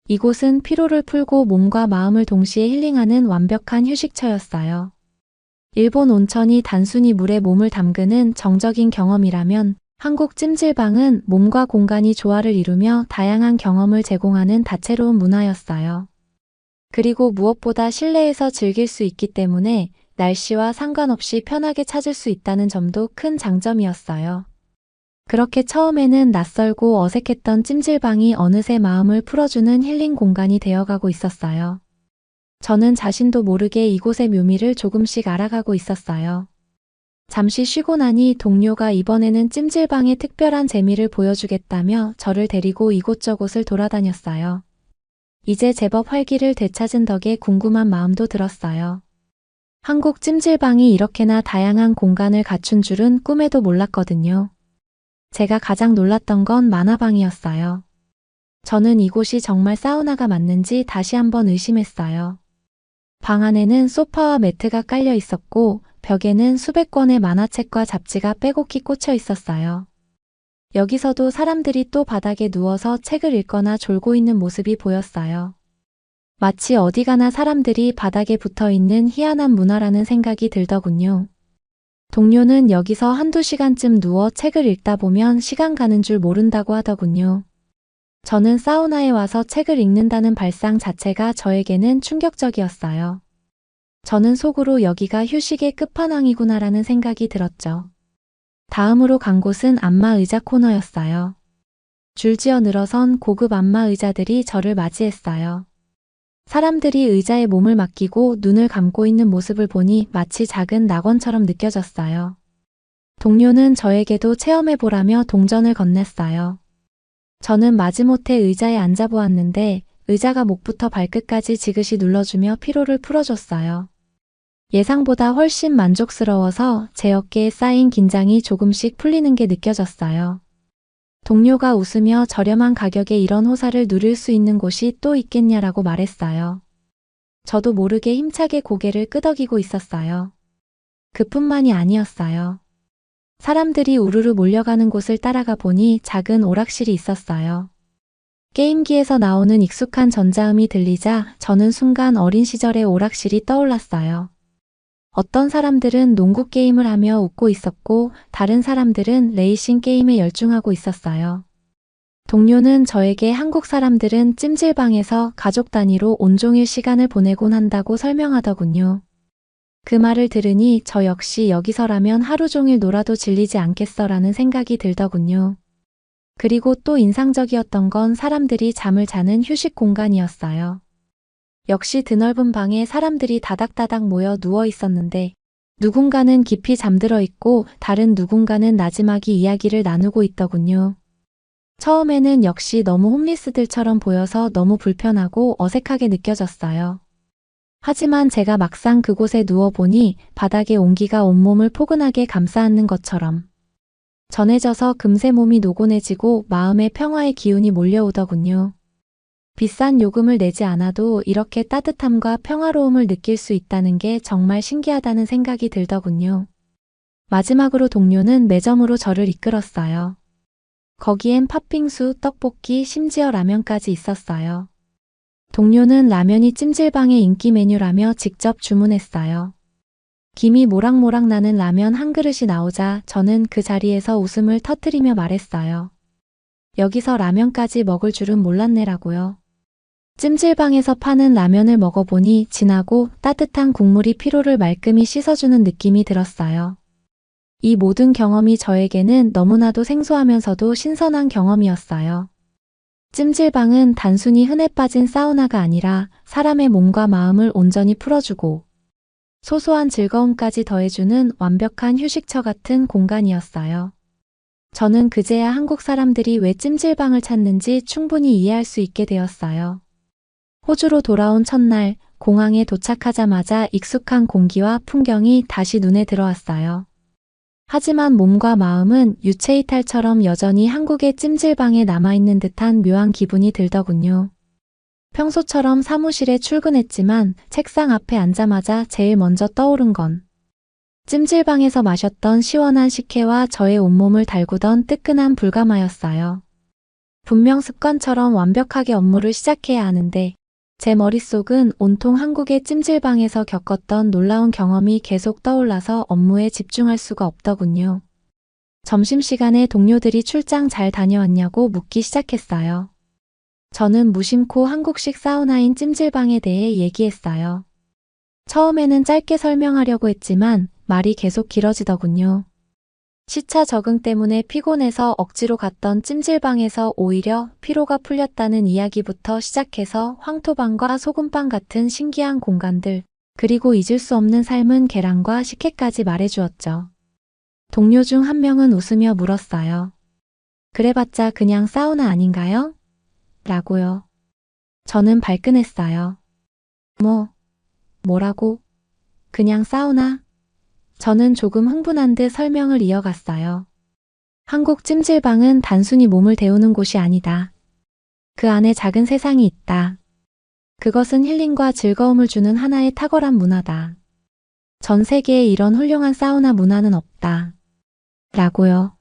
이곳은 피로를 풀고 몸과 마음을 동시에 힐링하는 완벽한 휴식처였어요. 일본 온천이 단순히 물에 몸을 담그는 정적인 경험이라면 한국 찜질방은 몸과 공간이 조화를 이루며 다양한 경험을 제공하는 다채로운 문화였어요. 그리고 무엇보다 실내에서 즐길 수 있기 때문에 날씨와 상관없이 편하게 찾을 수 있다는 점도 큰 장점이었어요. 그렇게 처음에는 낯설고 어색했던 찜질방이 어느새 마음을 풀어주는 힐링 공간이 되어가고 있었어요. 저는 자신도 모르게 이곳의 묘미를 조금씩 알아가고 있었어요. 잠시 쉬고 나니 동료가 이번에는 찜질방의 특별한 재미를 보여주겠다며 저를 데리고 이곳저곳을 돌아다녔어요. 이제 제법 활기를 되찾은 덕에 궁금한 마음도 들었어요. 한국 찜질방이 이렇게나 다양한 공간을 갖춘 줄은 꿈에도 몰랐거든요. 제가 가장 놀랐던 건 만화방이었어요. 저는 이곳이 정말 사우나가 맞는지 다시 한번 의심했어요. 방 안에는 소파와 매트가 깔려 있었고 벽에는 수백 권의 만화책과 잡지가 빼곡히 꽂혀 있었어요. 여기서도 사람들이 또 바닥에 누워서 책을 읽거나 졸고 있는 모습이 보였어요. 마치 어디 가나 사람들이 바닥에 붙어 있는 희한한 문화라는 생각이 들더군요. 동료는 여기서 한두 시간쯤 누워 책을 읽다 보면 시간 가는 줄 모른다고 하더군요. 저는 사우나에 와서 책을 읽는다는 발상 자체가 저에게는 충격적이었어요. 저는 속으로 여기가 휴식의 끝판왕이구나라는 생각이 들었죠. 다음으로 간 곳은 안마 의자 코너였어요. 줄지어 늘어선 고급 안마 의자들이 저를 맞이했어요. 사람들이 의자에 몸을 맡기고 눈을 감고 있는 모습을 보니 마치 작은 낙원처럼 느껴졌어요. 동료는 저에게도 체험해보라며 동전을 건넸어요. 저는 마지못해 의자에 앉아보았는데 의자가 목부터 발끝까지 지그시 눌러주며 피로를 풀어줬어요. 예상보다 훨씬 만족스러워서 제 어깨에 쌓인 긴장이 조금씩 풀리는 게 느껴졌어요. 동료가 웃으며 저렴한 가격에 이런 호사를 누릴 수 있는 곳이 또 있겠냐라고 말했어요. 저도 모르게 힘차게 고개를 끄덕이고 있었어요. 그뿐만이 아니었어요. 사람들이 우르르 몰려가는 곳을 따라가 보니 작은 오락실이 있었어요. 게임기에서 나오는 익숙한 전자음이 들리자 저는 순간 어린 시절의 오락실이 떠올랐어요. 어떤 사람들은 농구 게임을 하며 웃고 있었고 다른 사람들은 레이싱 게임에 열중하고 있었어요. 동료는 저에게 한국 사람들은 찜질방에서 가족 단위로 온종일 시간을 보내곤 한다고 설명하더군요. 그 말을 들으니 저 역시 여기서라면 하루 종일 놀아도 질리지 않겠어라는 생각이 들더군요. 그리고 또 인상적이었던 건 사람들이 잠을 자는 휴식 공간이었어요. 역시 드넓은 방에 사람들이 다닥다닥 모여 누워 있었는데 누군가는 깊이 잠들어 있고 다른 누군가는 나지막이 이야기를 나누고 있더군요. 처음에는 역시 너무 홈리스들처럼 보여서 너무 불편하고 어색하게 느껴졌어요. 하지만 제가 막상 그곳에 누워보니 바닥의 온기가 온몸을 포근하게 감싸안는 것처럼 전해져서 금세 몸이 노곤해지고 마음의 평화의 기운이 몰려오더군요. 비싼 요금을 내지 않아도 이렇게 따뜻함과 평화로움을 느낄 수 있다는 게 정말 신기하다는 생각이 들더군요. 마지막으로 동료는 매점으로 저를 이끌었어요. 거기엔 팥빙수, 떡볶이, 심지어 라면까지 있었어요. 동료는 라면이 찜질방의 인기 메뉴라며 직접 주문했어요. 김이 모락모락 나는 라면 한 그릇이 나오자 저는 그 자리에서 웃음을 터뜨리며 말했어요. 여기서 라면까지 먹을 줄은 몰랐네라고요. 찜질방에서 파는 라면을 먹어보니 진하고 따뜻한 국물이 피로를 말끔히 씻어주는 느낌이 들었어요. 이 모든 경험이 저에게는 너무나도 생소하면서도 신선한 경험이었어요. 찜질방은 단순히 흔해 빠진 사우나가 아니라 사람의 몸과 마음을 온전히 풀어주고 소소한 즐거움까지 더해주는 완벽한 휴식처 같은 공간이었어요. 저는 그제야 한국 사람들이 왜 찜질방을 찾는지 충분히 이해할 수 있게 되었어요. 호주로 돌아온 첫날, 공항에 도착하자마자 익숙한 공기와 풍경이 다시 눈에 들어왔어요. 하지만 몸과 마음은 유체이탈처럼 여전히 한국의 찜질방에 남아있는 듯한 묘한 기분이 들더군요. 평소처럼 사무실에 출근했지만 책상 앞에 앉자마자 제일 먼저 떠오른 건 찜질방에서 마셨던 시원한 식혜와 저의 온몸을 달구던 뜨끈한 불가마였어요. 분명 습관처럼 완벽하게 업무를 시작해야 하는데 제 머릿속은 온통 한국의 찜질방에서 겪었던 놀라운 경험이 계속 떠올라서 업무에 집중할 수가 없더군요. 점심시간에 동료들이 출장 잘 다녀왔냐고 묻기 시작했어요. 저는 무심코 한국식 사우나인 찜질방에 대해 얘기했어요. 처음에는 짧게 설명하려고 했지만 말이 계속 길어지더군요. 시차 적응 때문에 피곤해서 억지로 갔던 찜질방에서 오히려 피로가 풀렸다는 이야기부터 시작해서 황토방과 소금방 같은 신기한 공간들, 그리고 잊을 수 없는 삶은 계란과 식혜까지 말해주었죠. 동료 중 한 명은 웃으며 물었어요. 그래봤자 그냥 사우나 아닌가요? 라고요. 저는 발끈했어요. 뭐라고? 그냥 사우나? 저는 조금 흥분한 듯 설명을 이어갔어요. 한국 찜질방은 단순히 몸을 데우는 곳이 아니다. 그 안에 작은 세상이 있다. 그것은 힐링과 즐거움을 주는 하나의 탁월한 문화다. 전 세계에 이런 훌륭한 사우나 문화는 없다. 라고요.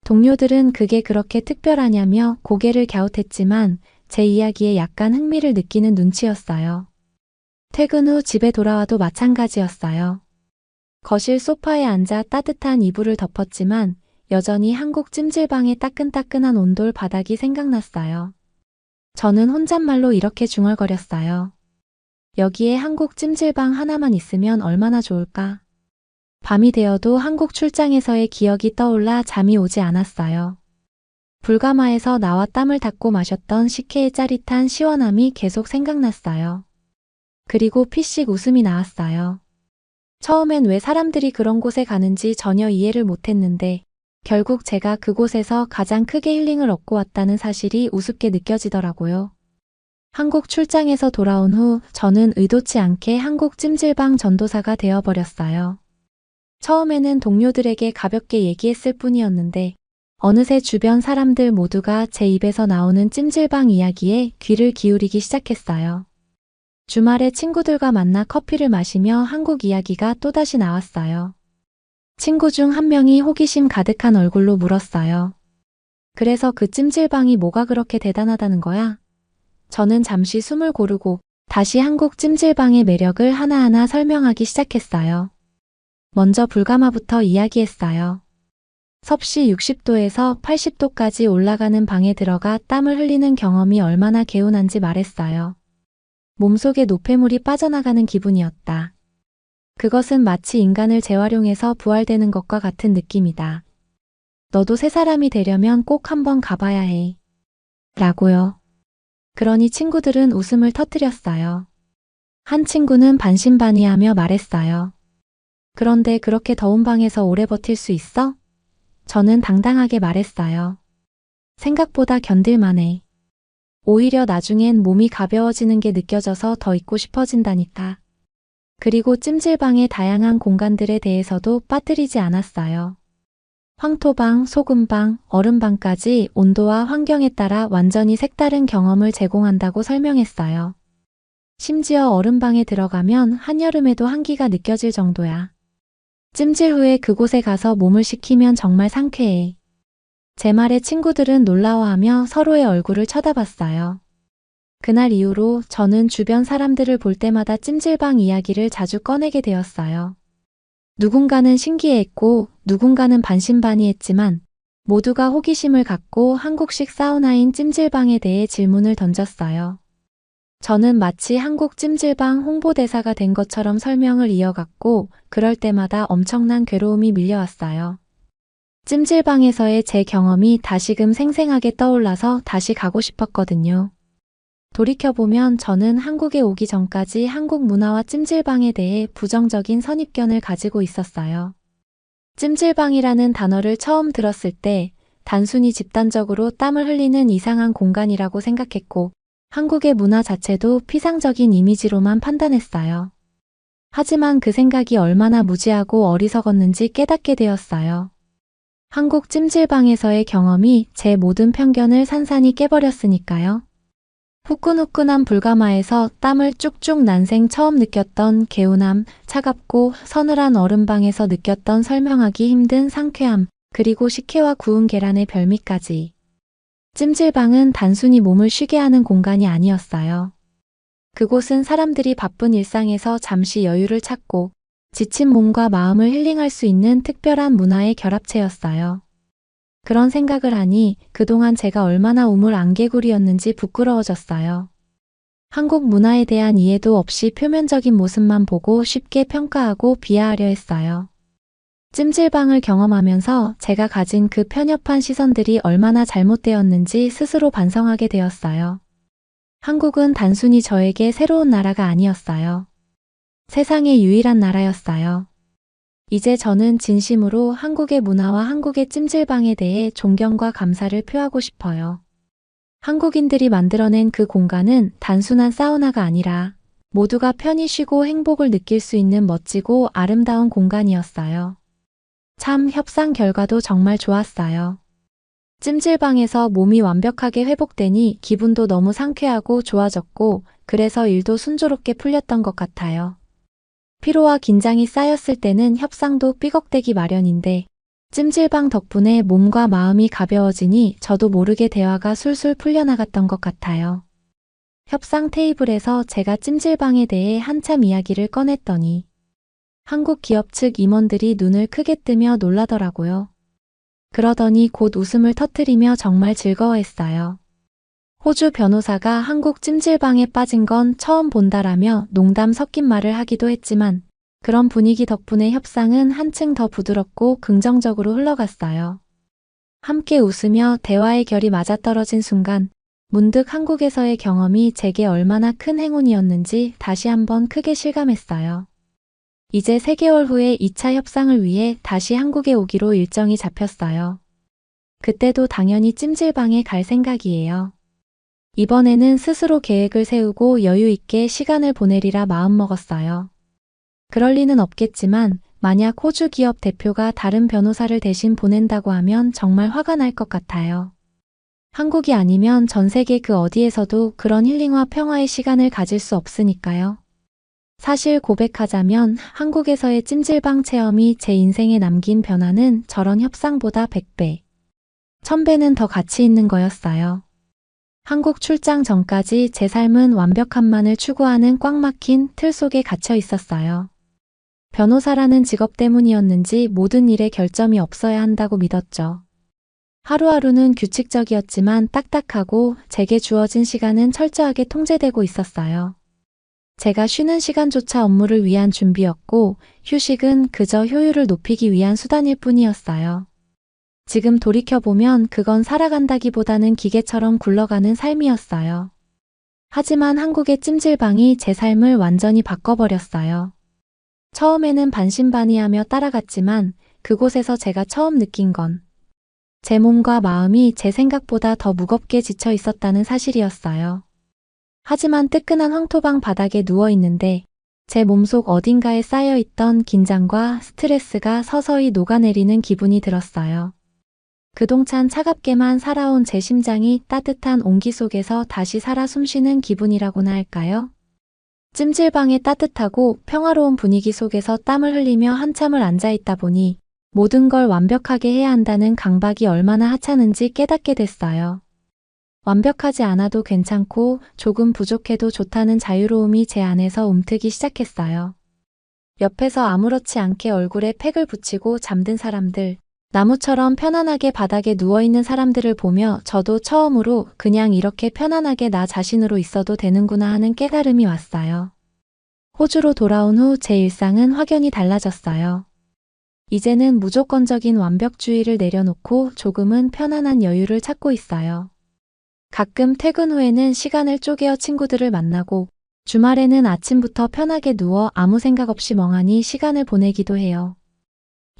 동료들은 그게 그렇게 특별하냐며 고개를 갸웃했지만 제 이야기에 약간 흥미를 느끼는 눈치였어요. 퇴근 후 집에 돌아와도 마찬가지였어요. 거실 소파에 앉아 따뜻한 이불을 덮었지만 여전히 한국 찜질방의 따끈따끈한 온돌 바닥이 생각났어요. 저는 혼잣말로 이렇게 중얼거렸어요. 여기에 한국 찜질방 하나만 있으면 얼마나 좋을까? 밤이 되어도 한국 출장에서의 기억이 떠올라 잠이 오지 않았어요. 불가마에서 나와 땀을 닦고 마셨던 식혜의 짜릿한 시원함이 계속 생각났어요. 그리고 피식 웃음이 나왔어요. 처음엔 왜 사람들이 그런 곳에 가는지 전혀 이해를 못했는데 결국 제가 그곳에서 가장 크게 힐링을 얻고 왔다는 사실이 우습게 느껴지더라고요. 한국 출장에서 돌아온 후 저는 의도치 않게 한국 찜질방 전도사가 되어버렸어요. 처음에는 동료들에게 가볍게 얘기했을 뿐이었는데 어느새 주변 사람들 모두가 제 입에서 나오는 찜질방 이야기에 귀를 기울이기 시작했어요. 주말에 친구들과 만나 커피를 마시며 한국 이야기가 또다시 나왔어요. 친구 중 한 명이 호기심 가득한 얼굴로 물었어요. 그래서 그 찜질방이 뭐가 그렇게 대단하다는 거야? 저는 잠시 숨을 고르고 다시 한국 찜질방의 매력을 하나하나 설명하기 시작했어요. 먼저 불가마부터 이야기했어요. 섭씨 60도에서 80도까지 올라가는 방에 들어가 땀을 흘리는 경험이 얼마나 개운한지 말했어요. 몸속에 노폐물이 빠져나가는 기분이었다. 그것은 마치 인간을 재활용해서 부활되는 것과 같은 느낌이다. 너도 새 사람이 되려면 꼭 한번 가봐야 해. 라고요. 그러니 친구들은 웃음을 터뜨렸어요. 한 친구는 반신반의하며 말했어요. 그런데 그렇게 더운 방에서 오래 버틸 수 있어? 저는 당당하게 말했어요. 생각보다 견딜만해. 오히려 나중엔 몸이 가벼워지는 게 느껴져서 더 있고 싶어진다니까. 그리고 찜질방의 다양한 공간들에 대해서도 빠뜨리지 않았어요. 황토방, 소금방, 얼음방까지 온도와 환경에 따라 완전히 색다른 경험을 제공한다고 설명했어요. 심지어 얼음방에 들어가면 한여름에도 한기가 느껴질 정도야. 찜질 후에 그곳에 가서 몸을 식히면 정말 상쾌해. 제 말에 친구들은 놀라워하며 서로의 얼굴을 쳐다봤어요. 그날 이후로 저는 주변 사람들을 볼 때마다 찜질방 이야기를 자주 꺼내게 되었어요. 누군가는 신기해했고 누군가는 반신반의했지만 모두가 호기심을 갖고 한국식 사우나인 찜질방에 대해 질문을 던졌어요. 저는 마치 한국 찜질방 홍보대사가 된 것처럼 설명을 이어갔고, 그럴 때마다 엄청난 괴로움이 밀려왔어요. 찜질방에서의 제 경험이 다시금 생생하게 떠올라서 다시 가고 싶었거든요. 돌이켜보면 저는 한국에 오기 전까지 한국 문화와 찜질방에 대해 부정적인 선입견을 가지고 있었어요. 찜질방이라는 단어를 처음 들었을 때 단순히 집단적으로 땀을 흘리는 이상한 공간이라고 생각했고, 한국의 문화 자체도 피상적인 이미지로만 판단했어요. 하지만 그 생각이 얼마나 무지하고 어리석었는지 깨닫게 되었어요. 한국 찜질방에서의 경험이 제 모든 편견을 산산이 깨버렸으니까요. 후끈후끈한 불가마에서 땀을 쭉쭉 난생 처음 느꼈던 개운함, 차갑고 서늘한 얼음방에서 느꼈던 설명하기 힘든 상쾌함, 그리고 식혜와 구운 계란의 별미까지. 찜질방은 단순히 몸을 쉬게 하는 공간이 아니었어요. 그곳은 사람들이 바쁜 일상에서 잠시 여유를 찾고 지친 몸과 마음을 힐링할 수 있는 특별한 문화의 결합체였어요. 그런 생각을 하니 그동안 제가 얼마나 우물안개구리였는지 부끄러워졌어요. 한국 문화에 대한 이해도 없이 표면적인 모습만 보고 쉽게 평가하고 비하하려 했어요. 찜질방을 경험하면서 제가 가진 그 편협한 시선들이 얼마나 잘못되었는지 스스로 반성하게 되었어요. 한국은 단순히 저에게 새로운 나라가 아니었어요. 세상의 유일한 나라였어요. 이제 저는 진심으로 한국의 문화와 한국의 찜질방에 대해 존경과 감사를 표하고 싶어요. 한국인들이 만들어낸 그 공간은 단순한 사우나가 아니라 모두가 편히 쉬고 행복을 느낄 수 있는 멋지고 아름다운 공간이었어요. 참 협상 결과도 정말 좋았어요. 찜질방에서 몸이 완벽하게 회복되니 기분도 너무 상쾌하고 좋아졌고, 그래서 일도 순조롭게 풀렸던 것 같아요. 피로와 긴장이 쌓였을 때는 협상도 삐걱대기 마련인데, 찜질방 덕분에 몸과 마음이 가벼워지니 저도 모르게 대화가 술술 풀려나갔던 것 같아요. 협상 테이블에서 제가 찜질방에 대해 한참 이야기를 꺼냈더니 한국 기업 측 임원들이 눈을 크게 뜨며 놀라더라고요. 그러더니 곧 웃음을 터뜨리며 정말 즐거워했어요. 호주 변호사가 한국 찜질방에 빠진 건 처음 본다라며 농담 섞인 말을 하기도 했지만, 그런 분위기 덕분에 협상은 한층 더 부드럽고 긍정적으로 흘러갔어요. 함께 웃으며 대화의 결이 맞아떨어진 순간 문득 한국에서의 경험이 제게 얼마나 큰 행운이었는지 다시 한번 크게 실감했어요. 이제 3개월 후에 2차 협상을 위해 다시 한국에 오기로 일정이 잡혔어요. 그때도 당연히 찜질방에 갈 생각이에요. 이번에는 스스로 계획을 세우고 여유 있게 시간을 보내리라 마음먹었어요. 그럴 리는 없겠지만 만약 호주 기업 대표가 다른 변호사를 대신 보낸다고 하면 정말 화가 날 것 같아요. 한국이 아니면 전 세계 그 어디에서도 그런 힐링과 평화의 시간을 가질 수 없으니까요. 사실 고백하자면 한국에서의 찜질방 체험이 제 인생에 남긴 변화는 저런 협상보다 100배, 1000배는 더 가치 있는 거였어요. 한국 출장 전까지 제 삶은 완벽함만을 추구하는 꽉 막힌 틀 속에 갇혀 있었어요. 변호사라는 직업 때문이었는지 모든 일에 결점이 없어야 한다고 믿었죠. 하루하루는 규칙적이었지만 딱딱하고 제게 주어진 시간은 철저하게 통제되고 있었어요. 제가 쉬는 시간조차 업무를 위한 준비였고, 휴식은 그저 효율을 높이기 위한 수단일 뿐이었어요. 지금 돌이켜보면 그건 살아간다기보다는 기계처럼 굴러가는 삶이었어요. 하지만 한국의 찜질방이 제 삶을 완전히 바꿔버렸어요. 처음에는 반신반의하며 따라갔지만 그곳에서 제가 처음 느낀 건 제 몸과 마음이 제 생각보다 더 무겁게 지쳐 있었다는 사실이었어요. 하지만 뜨끈한 황토방 바닥에 누워있는데 제 몸속 어딘가에 쌓여있던 긴장과 스트레스가 서서히 녹아내리는 기분이 들었어요. 그동찬 차갑게만 살아온 제 심장이 따뜻한 온기 속에서 다시 살아 숨쉬는 기분이라고나 할까요? 찜질방의 따뜻하고 평화로운 분위기 속에서 땀을 흘리며 한참을 앉아있다 보니 모든 걸 완벽하게 해야 한다는 강박이 얼마나 하찮은지 깨닫게 됐어요. 완벽하지 않아도 괜찮고 조금 부족해도 좋다는 자유로움이 제 안에서 움트기 시작했어요. 옆에서 아무렇지 않게 얼굴에 팩을 붙이고 잠든 사람들, 나무처럼 편안하게 바닥에 누워있는 사람들을 보며 저도 처음으로 그냥 이렇게 편안하게 나 자신으로 있어도 되는구나 하는 깨달음이 왔어요. 호주로 돌아온 후 제 일상은 확연히 달라졌어요. 이제는 무조건적인 완벽주의를 내려놓고 조금은 편안한 여유를 찾고 있어요. 가끔 퇴근 후에는 시간을 쪼개어 친구들을 만나고 주말에는 아침부터 편하게 누워 아무 생각 없이 멍하니 시간을 보내기도 해요.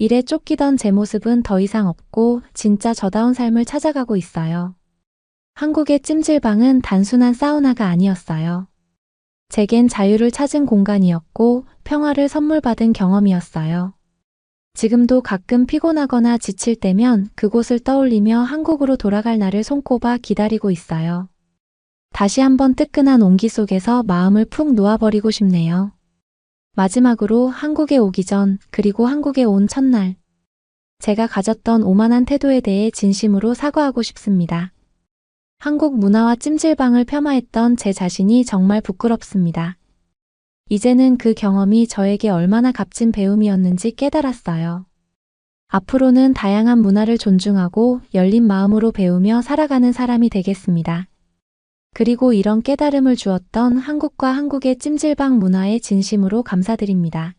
일에 쫓기던 제 모습은 더 이상 없고 진짜 저다운 삶을 찾아가고 있어요. 한국의 찜질방은 단순한 사우나가 아니었어요. 제겐 자유를 찾은 공간이었고 평화를 선물 받은 경험이었어요. 지금도 가끔 피곤하거나 지칠 때면 그곳을 떠올리며 한국으로 돌아갈 날을 손꼽아 기다리고 있어요. 다시 한번 뜨끈한 온기 속에서 마음을 푹 놓아버리고 싶네요. 마지막으로 한국에 오기 전, 그리고 한국에 온 첫날, 제가 가졌던 오만한 태도에 대해 진심으로 사과하고 싶습니다. 한국 문화와 찜질방을 폄하했던 제 자신이 정말 부끄럽습니다. 이제는 그 경험이 저에게 얼마나 값진 배움이었는지 깨달았어요. 앞으로는 다양한 문화를 존중하고 열린 마음으로 배우며 살아가는 사람이 되겠습니다. 그리고 이런 깨달음을 주었던 한국과 한국의 찜질방 문화에 진심으로 감사드립니다.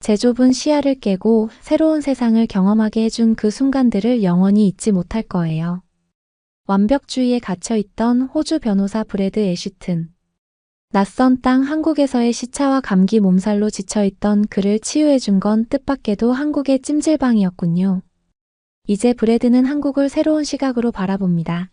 제 좁은 시야를 깨고 새로운 세상을 경험하게 해준 그 순간들을 영원히 잊지 못할 거예요. 완벽주의에 갇혀있던 호주 변호사 브래드 애쉬튼. 낯선 땅 한국에서의 시차와 감기 몸살로 지쳐있던 그를 치유해준 건 뜻밖에도 한국의 찜질방이었군요. 이제 브래드는 한국을 새로운 시각으로 바라봅니다.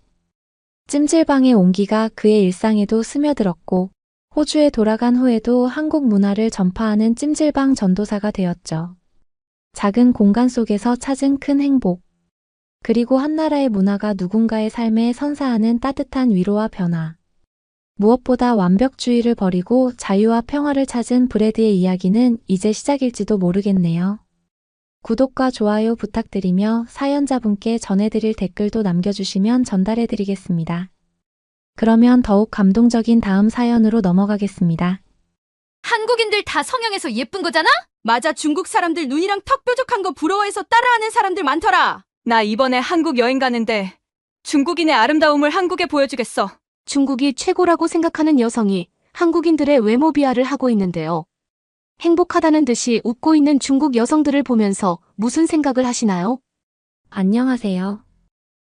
찜질방의 온기가 그의 일상에도 스며들었고 호주에 돌아간 후에도 한국 문화를 전파하는 찜질방 전도사가 되었죠. 작은 공간 속에서 찾은 큰 행복. 그리고 한 나라의 문화가 누군가의 삶에 선사하는 따뜻한 위로와 변화. 무엇보다 완벽주의를 버리고 자유와 평화를 찾은 브래드의 이야기는 이제 시작일지도 모르겠네요. 구독과 좋아요 부탁드리며 사연자분께 전해드릴 댓글도 남겨주시면 전달해드리겠습니다. 그러면 더욱 감동적인 다음 사연으로 넘어가겠습니다. 한국인들 다 성형해서 예쁜 거잖아? 맞아, 중국 사람들 눈이랑 턱 뾰족한 거 부러워해서 따라하는 사람들 많더라. 나 이번에 한국 여행 가는데 중국인의 아름다움을 한국에 보여주겠어. 중국이 최고라고 생각하는 여성이 한국인들의 외모 비하를 하고 있는데요. 행복하다는 듯이 웃고 있는 중국 여성들을 보면서 무슨 생각을 하시나요? 안녕하세요.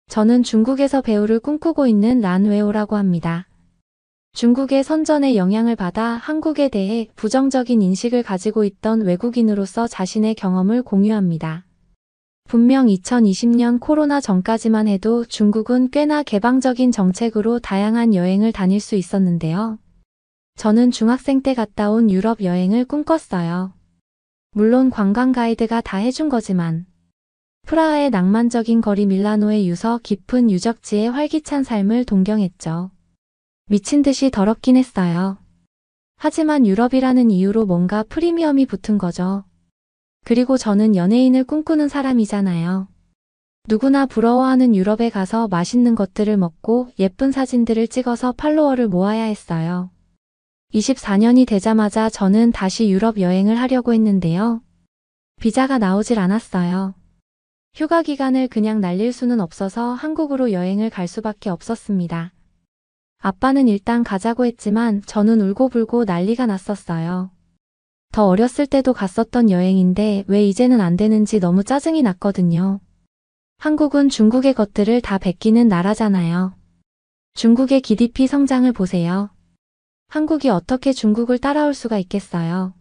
저는 중국에서 배우를 꿈꾸고 있는 란웨오라고 합니다. 중국의 선전의 영향을 받아 한국에 대해 부정적인 인식을 가지고 있던 외국인으로서 자신의 경험을 공유합니다. 분명 2020년 코로나 전까지만 해도 중국은 꽤나 개방적인 정책으로 다양한 여행을 다닐 수 있었는데요. 저는 중학생 때 갔다 온 유럽 여행을 꿈꿨어요. 물론 관광 가이드가 다 해준 거지만 프라하의 낭만적인 거리, 밀라노의 유서 깊은 유적지의 활기찬 삶을 동경했죠. 미친 듯이 더럽긴 했어요. 하지만 유럽이라는 이유로 뭔가 프리미엄이 붙은 거죠. 그리고 저는 연예인을 꿈꾸는 사람이잖아요. 누구나 부러워하는 유럽에 가서 맛있는 것들을 먹고 예쁜 사진들을 찍어서 팔로워를 모아야 했어요. 24년이 되자마자 저는 다시 유럽 여행을 하려고 했는데요. 비자가 나오질 않았어요. 휴가 기간을 그냥 날릴 수는 없어서 한국으로 여행을 갈 수밖에 없었습니다. 아빠는 일단 가자고 했지만 저는 울고불고 난리가 났었어요. 더 어렸을 때도 갔었던 여행인데 왜 이제는 안 되는지 너무 짜증이 났거든요. 한국은 중국의 것들을 다 베끼는 나라잖아요. 중국의 GDP 성장을 보세요. 한국이 어떻게 중국을 따라올 수가 있겠어요.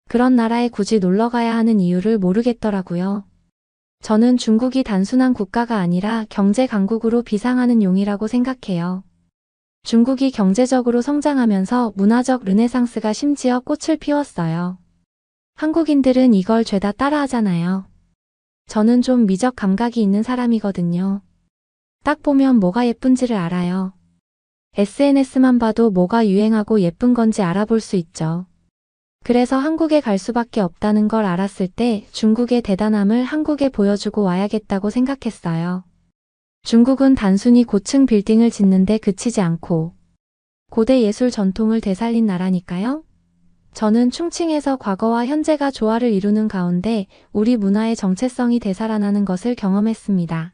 그런 나라에 굳이 놀러 가야 하는 이유를 모르겠더라고요. 저는 중국이 단순한 국가가 아니라 경제 강국으로 비상하는 용이라고 생각해요. 중국이 경제적으로 성장하면서 문화적 르네상스가 심지어 꽃을 피웠어요. 한국인들은 이걸 죄다 따라하잖아요. 저는 좀 미적 감각이 있는 사람이거든요. 딱 보면 뭐가 예쁜지를 알아요. SNS만 봐도 뭐가 유행하고 예쁜 건지 알아볼 수 있죠. 그래서 한국에 갈 수밖에 없다는 걸 알았을 때 중국의 대단함을 한국에 보여주고 와야겠다고 생각했어요. 중국은 단순히 고층 빌딩을 짓는데 그치지 않고 고대 예술 전통을 되살린 나라니까요. 저는 충칭에서 과거와 현재가 조화를 이루는 가운데 우리 문화의 정체성이 되살아나는 것을 경험했습니다.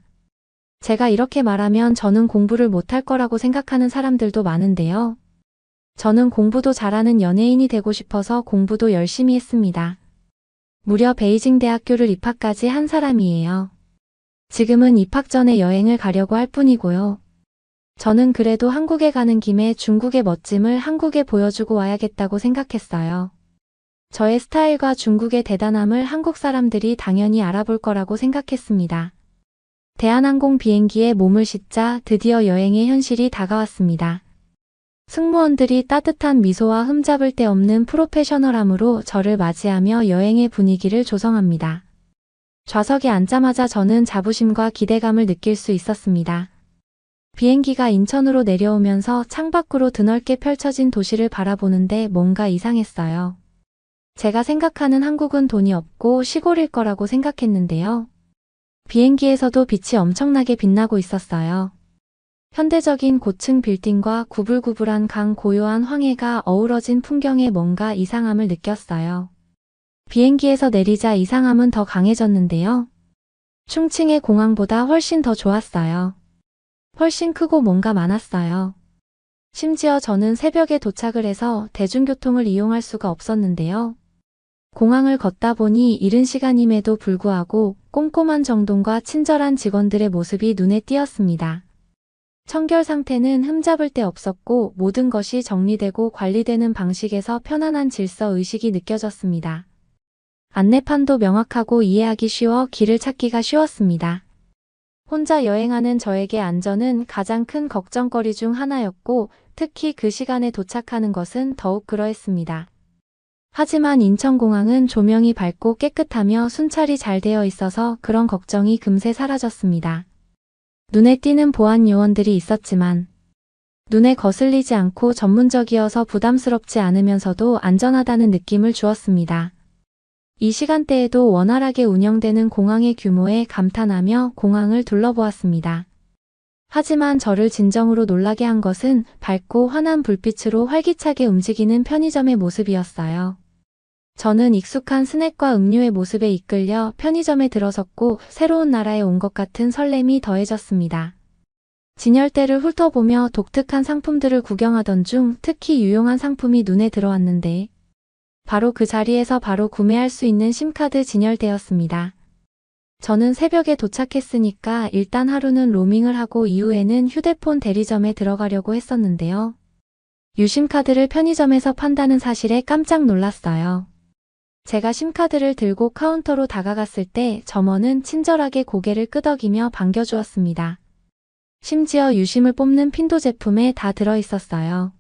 제가 이렇게 말하면 저는 공부를 못할 거라고 생각하는 사람들도 많은데요. 저는 공부도 잘하는 연예인이 되고 싶어서 공부도 열심히 했습니다. 무려 베이징 대학교를 입학까지 한 사람이에요. 지금은 입학 전에 여행을 가려고 할 뿐이고요. 저는 그래도 한국에 가는 김에 중국의 멋짐을 한국에 보여주고 와야겠다고 생각했어요. 저의 스타일과 중국의 대단함을 한국 사람들이 당연히 알아볼 거라고 생각했습니다. 대한항공 비행기에 몸을 싣자 드디어 여행의 현실이 다가왔습니다. 승무원들이 따뜻한 미소와 흠잡을 데 없는 프로페셔널함으로 저를 맞이하며 여행의 분위기를 조성합니다. 좌석에 앉자마자 저는 자부심과 기대감을 느낄 수 있었습니다. 비행기가 인천으로 내려오면서 창밖으로 드넓게 펼쳐진 도시를 바라보는데 뭔가 이상했어요. 제가 생각하는 한국은 돈이 없고 시골일 거라고 생각했는데요. 비행기에서도 빛이 엄청나게 빛나고 있었어요. 현대적인 고층 빌딩과 구불구불한 강, 고요한 황해가 어우러진 풍경에 뭔가 이상함을 느꼈어요. 비행기에서 내리자 이상함은 더 강해졌는데요. 충칭의 공항보다 훨씬 더 좋았어요. 훨씬 크고 뭔가 많았어요. 심지어 저는 새벽에 도착을 해서 대중교통을 이용할 수가 없었는데요. 공항을 걷다 보니 이른 시간임에도 불구하고 꼼꼼한 정돈과 친절한 직원들의 모습이 눈에 띄었습니다. 청결 상태는 흠잡을 데 없었고 모든 것이 정리되고 관리되는 방식에서 편안한 질서 의식이 느껴졌습니다. 안내판도 명확하고 이해하기 쉬워 길을 찾기가 쉬웠습니다. 혼자 여행하는 저에게 안전은 가장 큰 걱정거리 중 하나였고 특히 그 시간에 도착하는 것은 더욱 그러했습니다. 하지만 인천공항은 조명이 밝고 깨끗하며 순찰이 잘 되어 있어서 그런 걱정이 금세 사라졌습니다. 눈에 띄는 보안 요원들이 있었지만 눈에 거슬리지 않고 전문적이어서 부담스럽지 않으면서도 안전하다는 느낌을 주었습니다. 이 시간대에도 원활하게 운영되는 공항의 규모에 감탄하며 공항을 둘러보았습니다. 하지만 저를 진정으로 놀라게 한 것은 밝고 환한 불빛으로 활기차게 움직이는 편의점의 모습이었어요. 저는 익숙한 스낵과 음료의 모습에 이끌려 편의점에 들어섰고 새로운 나라에 온 것 같은 설렘이 더해졌습니다. 진열대를 훑어보며 독특한 상품들을 구경하던 중 특히 유용한 상품이 눈에 들어왔는데 바로 그 자리에서 바로 구매할 수 있는 심카드 진열대였습니다. 저는 새벽에 도착했으니까 일단 하루는 로밍을 하고 이후에는 휴대폰 대리점에 들어가려고 했었는데요. 유심카드를 편의점에서 판다는 사실에 깜짝 놀랐어요. 제가 심카드를 들고 카운터로 다가갔을 때 점원은 친절하게 고개를 끄덕이며 반겨주었습니다. 심지어 유심을 뽑는 핀도 제품에 다 들어있었어요.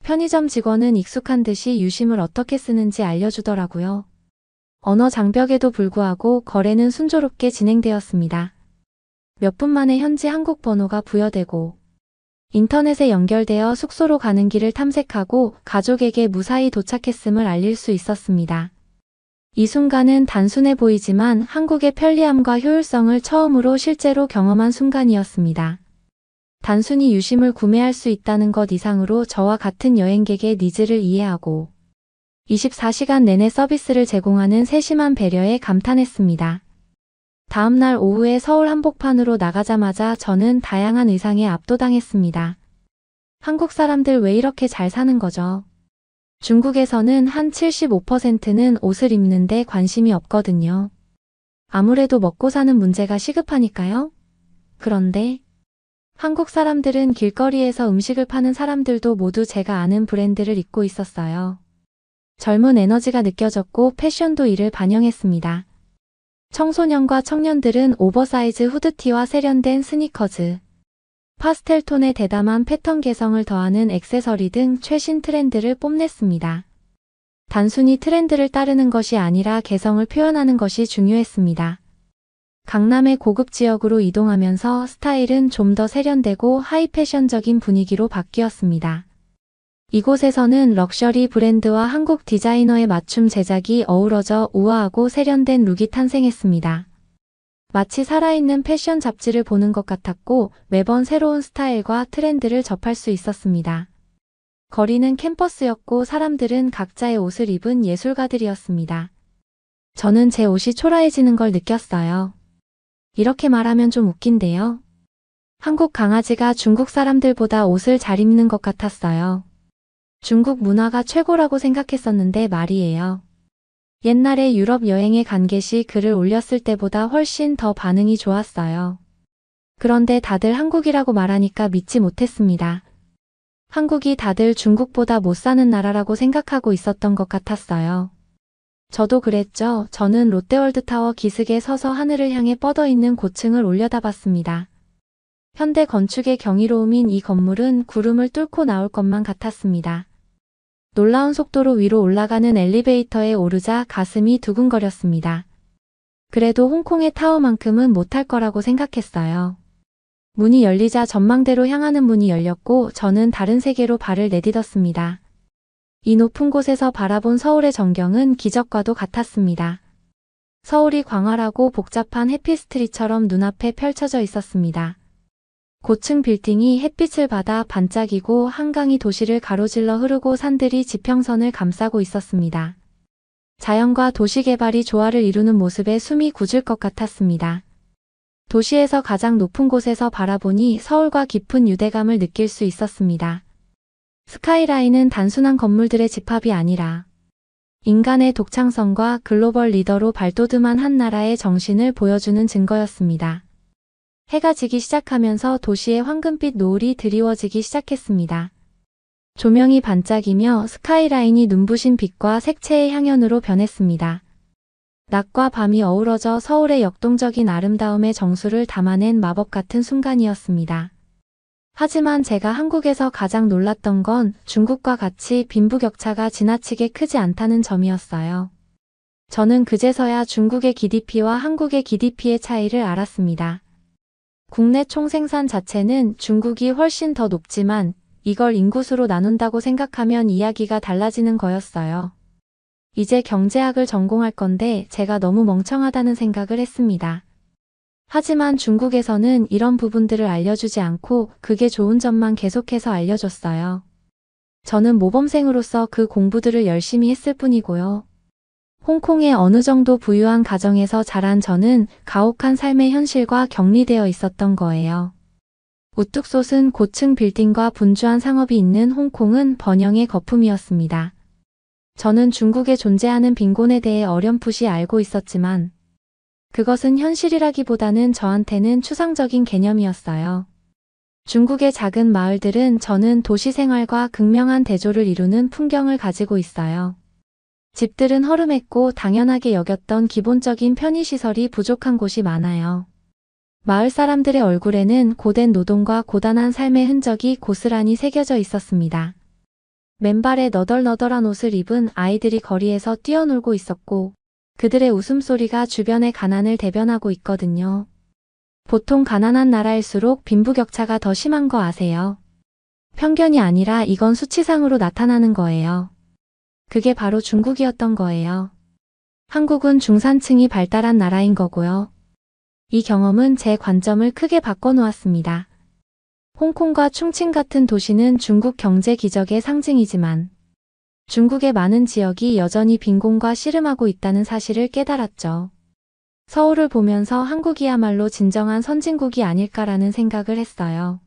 편의점 직원은 익숙한 듯이 유심을 어떻게 쓰는지 알려주더라고요. 언어 장벽에도 불구하고 거래는 순조롭게 진행되었습니다. 몇 분 만에 현지 한국 번호가 부여되고 인터넷에 연결되어 숙소로 가는 길을 탐색하고 가족에게 무사히 도착했음을 알릴 수 있었습니다. 이 순간은 단순해 보이지만 한국의 편리함과 효율성을 처음으로 실제로 경험한 순간이었습니다. 단순히 유심을 구매할 수 있다는 것 이상으로 저와 같은 여행객의 니즈를 이해하고 24시간 내내 서비스를 제공하는 세심한 배려에 감탄했습니다. 다음날 오후에 서울 한복판으로 나가자마자 저는 다양한 의상에 압도당했습니다. 한국 사람들 왜 이렇게 잘 사는 거죠? 중국에서는 한 75%는 옷을 입는데 관심이 없거든요. 아무래도 먹고 사는 문제가 시급하니까요. 그런데 한국 사람들은 길거리에서 음식을 파는 사람들도 모두 제가 아는 브랜드를 입고 있었어요. 젊은 에너지가 느껴졌고 패션도 이를 반영했습니다. 청소년과 청년들은 오버사이즈 후드티와 세련된 스니커즈, 파스텔톤의 대담한 패턴 개성을 더하는 액세서리 등 최신 트렌드를 뽐냈습니다. 단순히 트렌드를 따르는 것이 아니라 개성을 표현하는 것이 중요했습니다. 강남의 고급 지역으로 이동하면서 스타일은 좀 더 세련되고 하이패션적인 분위기로 바뀌었습니다. 이곳에서는 럭셔리 브랜드와 한국 디자이너의 맞춤 제작이 어우러져 우아하고 세련된 룩이 탄생했습니다. 마치 살아있는 패션 잡지를 보는 것 같았고 매번 새로운 스타일과 트렌드를 접할 수 있었습니다. 거리는 캠퍼스였고 사람들은 각자의 옷을 입은 예술가들이었습니다. 저는 제 옷이 초라해지는 걸 느꼈어요. 이렇게 말하면 좀 웃긴데요. 한국 강아지가 중국 사람들보다 옷을 잘 입는 것 같았어요. 중국 문화가 최고라고 생각했었는데 말이에요. 옛날에 유럽 여행에 간 get이 글을 올렸을 때보다 훨씬 더 반응이 좋았어요. 그런데 다들 한국이라고 말하니까 믿지 못했습니다. 한국이 다들 중국보다 못 사는 나라라고 생각하고 있었던 것 같았어요. 저도 그랬죠. 저는 롯데월드타워 기슭에 서서 하늘을 향해 뻗어있는 고층을 올려다봤습니다. 현대 건축의 경이로움인 이 건물은 구름을 뚫고 나올 것만 같았습니다. 놀라운 속도로 위로 올라가는 엘리베이터에 오르자 가슴이 두근거렸습니다. 그래도 홍콩의 타워만큼은 못할 거라고 생각했어요. 문이 열리자 전망대로 향하는 문이 열렸고 저는 다른 세계로 발을 내딛었습니다. 이 높은 곳에서 바라본 서울의 전경은 기적과도 같았습니다. 서울이 광활하고 복잡한 해피스트리트처럼 눈앞에 펼쳐져 있었습니다. 고층 빌딩이 햇빛을 받아 반짝이고 한강이 도시를 가로질러 흐르고 산들이 지평선을 감싸고 있었습니다. 자연과 도시 개발이 조화를 이루는 모습에 숨이 굳을 것 같았습니다. 도시에서 가장 높은 곳에서 바라보니 서울과 깊은 유대감을 느낄 수 있었습니다. 스카이라인은 단순한 건물들의 집합이 아니라 인간의 독창성과 글로벌 리더로 발돋움한 한 나라의 정신을 보여주는 증거였습니다. 해가 지기 시작하면서 도시의 황금빛 노을이 드리워지기 시작했습니다. 조명이 반짝이며 스카이라인이 눈부신 빛과 색채의 향연으로 변했습니다. 낮과 밤이 어우러져 서울의 역동적인 아름다움의 정수를 담아낸 마법 같은 순간이었습니다. 하지만 제가 한국에서 가장 놀랐던 건 중국과 같이 빈부격차가 지나치게 크지 않다는 점이었어요. 저는 그제서야 중국의 GDP와 한국의 GDP의 차이를 알았습니다. 국내 총생산 자체는 중국이 훨씬 더 높지만 이걸 인구수로 나눈다고 생각하면 이야기가 달라지는 거였어요. 이제 경제학을 전공할 건데 제가 너무 멍청하다는 생각을 했습니다. 하지만 중국에서는 이런 부분들을 알려주지 않고 그게 좋은 점만 계속해서 알려줬어요. 저는 모범생으로서 그 공부들을 열심히 했을 뿐이고요. 홍콩의 어느 정도 부유한 가정에서 자란 저는 가혹한 삶의 현실과 격리되어 있었던 거예요. 우뚝 솟은 고층 빌딩과 분주한 상업이 있는 홍콩은 번영의 거품이었습니다. 저는 중국에 존재하는 빈곤에 대해 어렴풋이 알고 있었지만 그것은 현실이라기보다는 저한테는 추상적인 개념이었어요. 중국의 작은 마을들은 저는 도시 생활과 극명한 대조를 이루는 풍경을 가지고 있어요. 집들은 허름했고 당연하게 여겼던 기본적인 편의시설이 부족한 곳이 많아요. 마을 사람들의 얼굴에는 고된 노동과 고단한 삶의 흔적이 고스란히 새겨져 있었습니다. 맨발에 너덜너덜한 옷을 입은 아이들이 거리에서 뛰어놀고 있었고 그들의 웃음소리가 주변의 가난을 대변하고 있거든요. 보통 가난한 나라일수록 빈부격차가 더 심한 거 아세요? 편견이 아니라 이건 수치상으로 나타나는 거예요. 그게 바로 중국이었던 거예요. 한국은 중산층이 발달한 나라인 거고요. 이 경험은 제 관점을 크게 바꿔놓았습니다. 홍콩과 충칭 같은 도시는 중국 경제 기적의 상징이지만 중국의 많은 지역이 여전히 빈곤과 씨름하고 있다는 사실을 깨달았죠. 서울을 보면서 한국이야말로 진정한 선진국이 아닐까라는 생각을 했어요.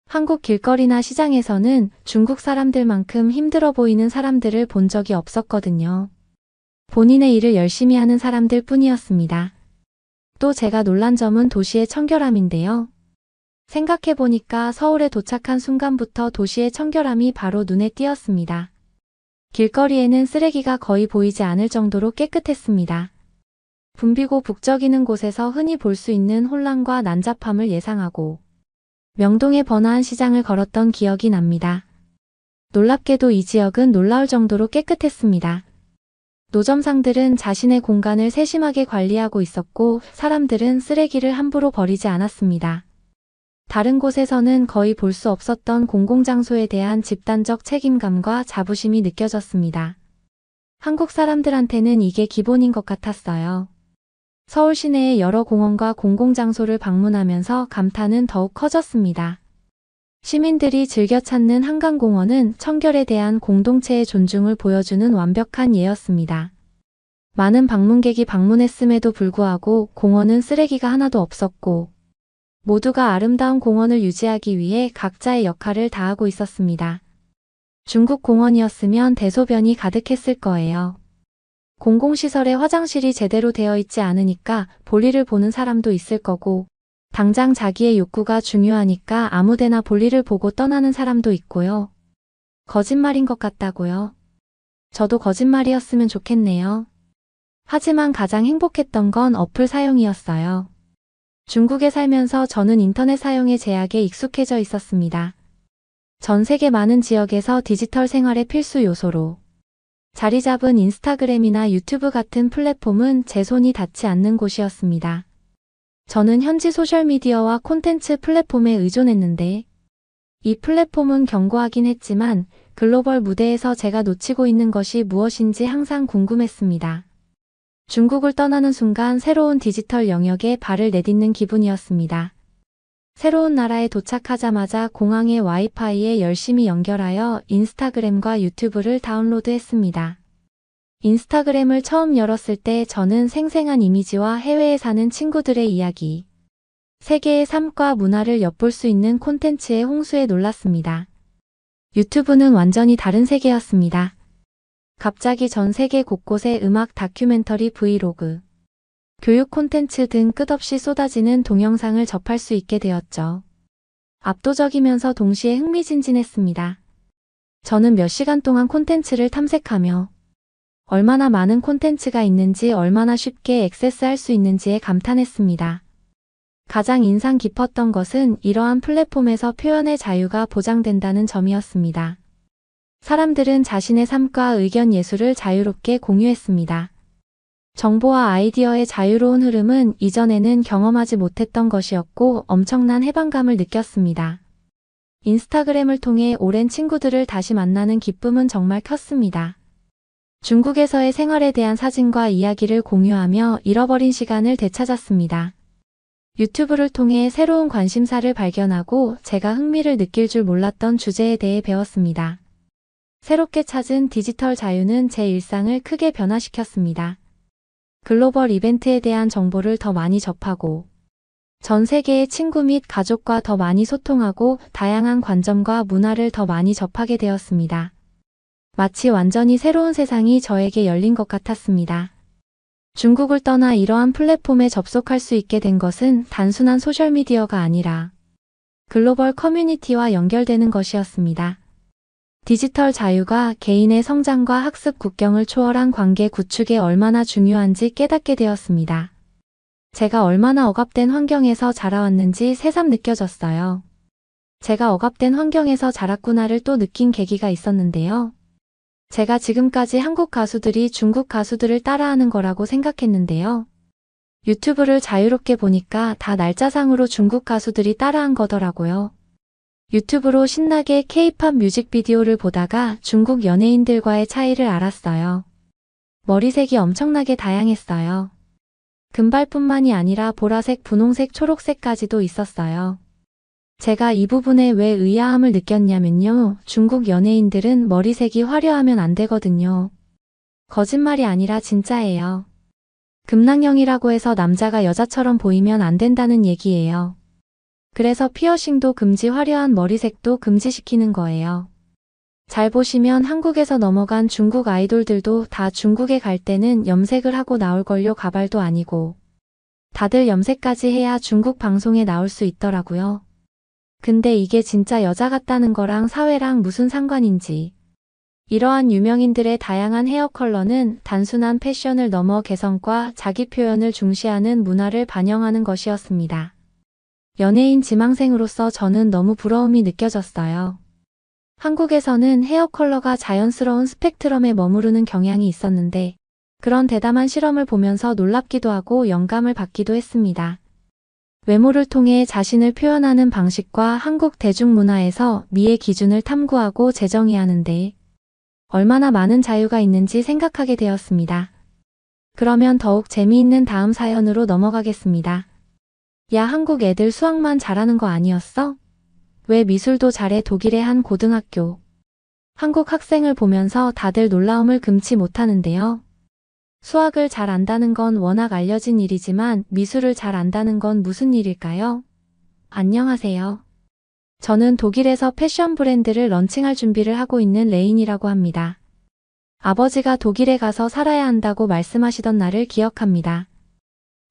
한국 길거리나 시장에서는 중국 사람들만큼 힘들어 보이는 사람들을 본 적이 없었거든요. 본인의 일을 열심히 하는 사람들 뿐이었습니다. 또 제가 놀란 점은 도시의 청결함인데요. 생각해보니까 서울에 도착한 순간부터 도시의 청결함이 바로 눈에 띄었습니다. 길거리에는 쓰레기가 거의 보이지 않을 정도로 깨끗했습니다. 붐비고 북적이는 곳에서 흔히 볼 수 있는 혼란과 난잡함을 예상하고 명동의 번화한 시장을 걸었던 기억이 납니다. 놀랍게도 이 지역은 놀라울 정도로 깨끗했습니다. 노점상들은 자신의 공간을 세심하게 관리하고 있었고 사람들은 쓰레기를 함부로 버리지 않았습니다. 다른 곳에서는 거의 볼 수 없었던 공공장소에 대한 집단적 책임감과 자부심이 느껴졌습니다. 한국 사람들한테는 이게 기본인 것 같았어요. 서울 시내의 여러 공원과 공공장소를 방문하면서 감탄은 더욱 커졌습니다. 시민들이 즐겨 찾는 한강공원은 청결에 대한 공동체의 존중을 보여주는 완벽한 예였습니다. 많은 방문객이 방문했음에도 불구하고 공원은 쓰레기가 하나도 없었고 모두가 아름다운 공원을 유지하기 위해 각자의 역할을 다하고 있었습니다. 중국 공원이었으면 대소변이 가득했을 거예요. 공공시설에 화장실이 제대로 되어 있지 않으니까 볼일을 보는 사람도 있을 거고 당장 자기의 욕구가 중요하니까 아무데나 볼일을 보고 떠나는 사람도 있고요. 거짓말인 것 같다고요. 저도 거짓말이었으면 좋겠네요. 하지만 가장 행복했던 건 어플 사용이었어요. 중국에 살면서 저는 인터넷 사용의 제약에 익숙해져 있었습니다. 전 세계 많은 지역에서 디지털 생활의 필수 요소로 자리 잡은 인스타그램이나 유튜브 같은 플랫폼은 제 손이 닿지 않는 곳이었습니다. 저는 현지 소셜미디어와 콘텐츠 플랫폼에 의존했는데 이 플랫폼은 견고하긴 했지만 글로벌 무대에서 제가 놓치고 있는 것이 무엇인지 항상 궁금했습니다. 중국을 떠나는 순간 새로운 디지털 영역에 발을 내딛는 기분이었습니다. 새로운 나라에 도착하자마자 공항의 와이파이에 열심히 연결하여 인스타그램과 유튜브를 다운로드했습니다. 인스타그램을 처음 열었을 때 저는 생생한 이미지와 해외에 사는 친구들의 이야기, 세계의 삶과 문화를 엿볼 수 있는 콘텐츠의 홍수에 놀랐습니다. 유튜브는 완전히 다른 세계였습니다. 갑자기 전 세계 곳곳에 음악, 다큐멘터리, 브이로그, 교육 콘텐츠 등 끝없이 쏟아지는 동영상을 접할 수 있게 되었죠. 압도적이면서 동시에 흥미진진했습니다. 저는 몇 시간 동안 콘텐츠를 탐색하며 얼마나 많은 콘텐츠가 있는지 얼마나 쉽게 액세스할 수 있는지에 감탄했습니다. 가장 인상 깊었던 것은 이러한 플랫폼에서 표현의 자유가 보장된다는 점이었습니다. 사람들은 자신의 삶과 의견 예술을 자유롭게 공유했습니다. 정보와 아이디어의 자유로운 흐름은 이전에는 경험하지 못했던 것이었고 엄청난 해방감을 느꼈습니다. 인스타그램을 통해 오랜 친구들을 다시 만나는 기쁨은 정말 컸습니다. 중국에서의 생활에 대한 사진과 이야기를 공유하며 잃어버린 시간을 되찾았습니다. 유튜브를 통해 새로운 관심사를 발견하고 제가 흥미를 느낄 줄 몰랐던 주제에 대해 배웠습니다. 새롭게 찾은 디지털 자유는 제 일상을 크게 변화시켰습니다. 글로벌 이벤트에 대한 정보를 더 많이 접하고 전 세계의 친구 및 가족과 더 많이 소통하고 다양한 관점과 문화를 더 많이 접하게 되었습니다. 마치 완전히 새로운 세상이 저에게 열린 것 같았습니다. 중국을 떠나 이러한 플랫폼에 접속할 수 있게 된 것은 단순한 소셜미디어가 아니라 글로벌 커뮤니티와 연결되는 것이었습니다. 디지털 자유가 개인의 성장과 학습 국경을 초월한 관계 구축에 얼마나 중요한지 깨닫게 되었습니다. 제가 얼마나 억압된 환경에서 자라왔는지 새삼 느껴졌어요. 제가 억압된 환경에서 자랐구나를 또 느낀 계기가 있었는데요. 제가 지금까지 한국 가수들이 중국 가수들을 따라하는 거라고 생각했는데요. 유튜브를 자유롭게 보니까 다 날짜상으로 중국 가수들이 따라한 거더라고요. 유튜브로 신나게 K-팝 뮤직비디오를 보다가 중국 연예인들과의 차이를 알았어요. 머리색이 엄청나게 다양했어요. 금발뿐만이 아니라 보라색, 분홍색, 초록색까지도 있었어요. 제가 이 부분에 왜 의아함을 느꼈냐면요. 중국 연예인들은 머리색이 화려하면 안 되거든요. 거짓말이 아니라 진짜예요. 금낭령이라고 해서 남자가 여자처럼 보이면 안 된다는 얘기예요. 그래서 피어싱도 금지, 화려한 머리색도 금지시키는 거예요. 잘 보시면 한국에서 넘어간 중국 아이돌들도 다 중국에 갈 때는 염색을 하고 나올걸요. 가발도 아니고. 다들 염색까지 해야 중국 방송에 나올 수 있더라고요. 근데 이게 진짜 여자 같다는 거랑 사회랑 무슨 상관인지. 이러한 유명인들의 다양한 헤어 컬러는 단순한 패션을 넘어 개성과 자기 표현을 중시하는 문화를 반영하는 것이었습니다. 연예인 지망생으로서 저는 너무 부러움이 느껴졌어요. 한국에서는 헤어 컬러가 자연스러운 스펙트럼에 머무르는 경향이 있었는데 그런 대담한 실험을 보면서 놀랍기도 하고 영감을 받기도 했습니다. 외모를 통해 자신을 표현하는 방식과 한국 대중문화에서 미의 기준을 탐구하고 재정의 하는데 얼마나 많은 자유가 있는지 생각하게 되었습니다. 그러면 더욱 재미있는 다음 사연으로 넘어가겠습니다. 야, 한국 애들 수학만 잘하는 거 아니었어? 왜 미술도 잘해 독일의 한 고등학교. 한국 학생을 보면서 다들 놀라움을 금치 못하는데요. 수학을 잘 안다는 건 워낙 알려진 일이지만 미술을 잘 안다는 건 무슨 일일까요? 안녕하세요. 저는 독일에서 패션 브랜드를 런칭할 준비를 하고 있는 레인이라고 합니다. 아버지가 독일에 가서 살아야 한다고 말씀하시던 날을 기억합니다.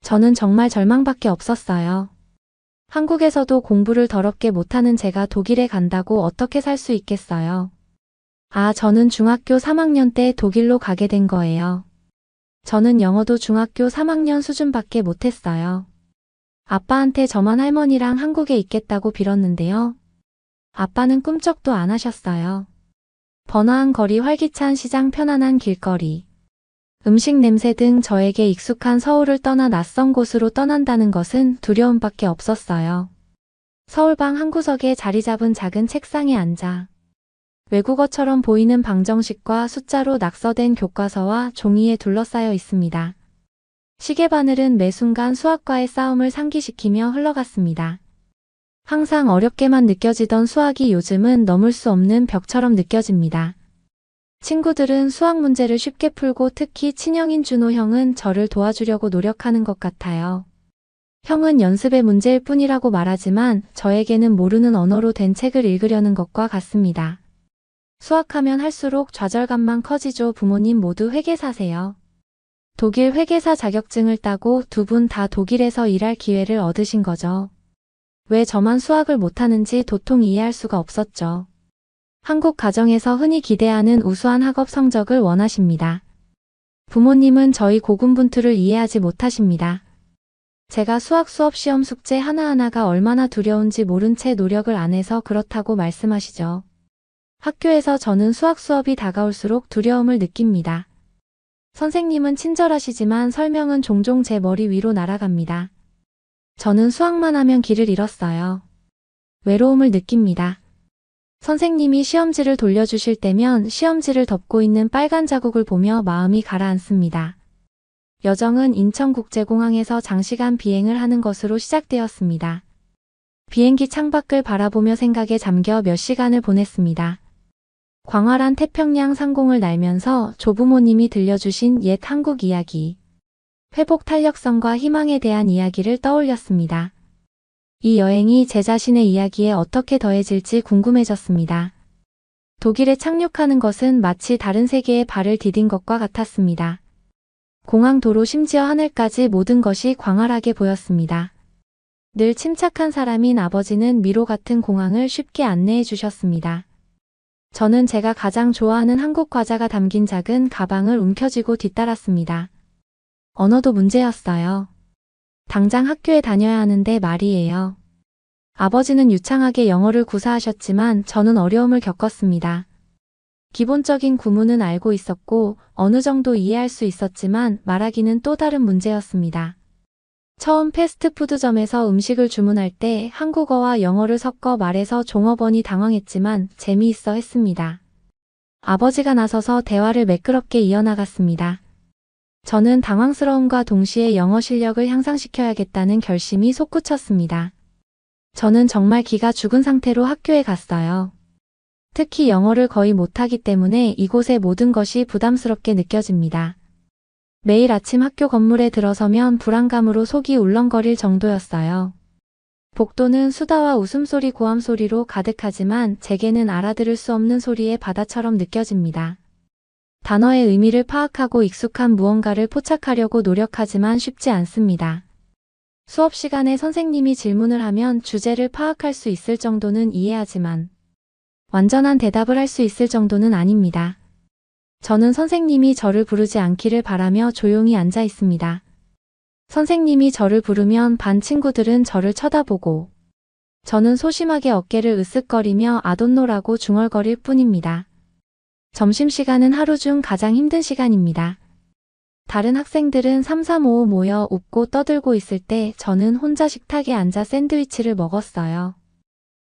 저는 정말 절망밖에 없었어요. 한국에서도 공부를 더럽게 못하는 제가 독일에 간다고 어떻게 살 수 있겠어요? 저는 중학교 3학년 때 독일로 가게 된 거예요. 저는 영어도 중학교 3학년 수준밖에 못했어요. 아빠한테 저만 할머니랑 한국에 있겠다고 빌었는데요. 아빠는 꿈쩍도 안 하셨어요. 번화한 거리, 활기찬 시장, 편안한 길거리, 음식 냄새 등 저에게 익숙한 서울을 떠나 낯선 곳으로 떠난다는 것은 두려움밖에 없었어요. 서울방 한 구석에 자리 잡은 작은 책상에 앉아 외국어처럼 보이는 방정식과 숫자로 낙서된 교과서와 종이에 둘러싸여 있습니다. 시계바늘은 매 순간 수학과의 싸움을 상기시키며 흘러갔습니다. 항상 어렵게만 느껴지던 수학이 요즘은 넘을 수 없는 벽처럼 느껴집니다. 친구들은 수학 문제를 쉽게 풀고 특히 친형인 준호 형은 저를 도와주려고 노력하는 것 같아요. 형은 연습의 문제일 뿐이라고 말하지만 저에게는 모르는 언어로 된 책을 읽으려는 것과 같습니다. 수학하면 할수록 좌절감만 커지죠. 부모님 모두 회계사세요. 독일 회계사 자격증을 따고 두 분 다 독일에서 일할 기회를 얻으신 거죠. 왜 저만 수학을 못하는지 도통 이해할 수가 없었죠. 한국 가정에서 흔히 기대하는 우수한 학업 성적을 원하십니다. 부모님은 저희 고군분투를 이해하지 못하십니다. 제가 수학 수업 시험 숙제 하나하나가 얼마나 두려운지 모른 채 노력을 안 해서 그렇다고 말씀하시죠. 학교에서 저는 수학 수업이 다가올수록 두려움을 느낍니다. 선생님은 친절하시지만 설명은 종종 제 머리 위로 날아갑니다. 저는 수학만 하면 길을 잃었어요. 외로움을 느낍니다. 선생님이 시험지를 돌려주실 때면 시험지를 덮고 있는 빨간 자국을 보며 마음이 가라앉습니다. 여정은 인천국제공항에서 장시간 비행을 하는 것으로 시작되었습니다. 비행기 창밖을 바라보며 생각에 잠겨 몇 시간을 보냈습니다. 광활한 태평양 상공을 날면서 조부모님이 들려주신 옛 한국 이야기, 회복 탄력성과 희망에 대한 이야기를 떠올렸습니다. 이 여행이 제 자신의 이야기에 어떻게 더해질지 궁금해졌습니다. 독일에 착륙하는 것은 마치 다른 세계에 발을 디딘 것과 같았습니다. 공항 도로 심지어 하늘까지 모든 것이 광활하게 보였습니다. 늘 침착한 사람인 아버지는 미로 같은 공항을 쉽게 안내해 주셨습니다. 저는 제가 가장 좋아하는 한국 과자가 담긴 작은 가방을 움켜쥐고 뒤따랐습니다. 언어도 문제였어요. 당장 학교에 다녀야 하는데 말이에요. 아버지는 유창하게 영어를 구사하셨지만 저는 어려움을 겪었습니다. 기본적인 구문은 알고 있었고 어느 정도 이해할 수 있었지만 말하기는 또 다른 문제였습니다. 처음 패스트푸드점에서 음식을 주문할 때 한국어와 영어를 섞어 말해서 종업원이 당황했지만 재미있어 했습니다. 아버지가 나서서 대화를 매끄럽게 이어나갔습니다. 저는 당황스러움과 동시에 영어 실력을 향상시켜야겠다는 결심이 솟구쳤습니다. 저는 정말 기가 죽은 상태로 학교에 갔어요. 특히 영어를 거의 못하기 때문에 이곳의 모든 것이 부담스럽게 느껴집니다. 매일 아침 학교 건물에 들어서면 불안감으로 속이 울렁거릴 정도였어요. 복도는 수다와 웃음소리, 고함소리로 가득하지만 제게는 알아들을 수 없는 소리의 바다처럼 느껴집니다. 단어의 의미를 파악하고 익숙한 무언가를 포착하려고 노력하지만 쉽지 않습니다. 수업 시간에 선생님이 질문을 하면 주제를 파악할 수 있을 정도는 이해하지만 완전한 대답을 할 수 있을 정도는 아닙니다. 저는 선생님이 저를 부르지 않기를 바라며 조용히 앉아 있습니다. 선생님이 저를 부르면 반 친구들은 저를 쳐다보고 저는 소심하게 어깨를 으쓱거리며 아돈노라고 중얼거릴 뿐입니다. 점심시간은 하루 중 가장 힘든 시간입니다. 다른 학생들은 3-3-5 모여 웃고 떠들고 있을 때 저는 혼자 식탁에 앉아 샌드위치를 먹었어요.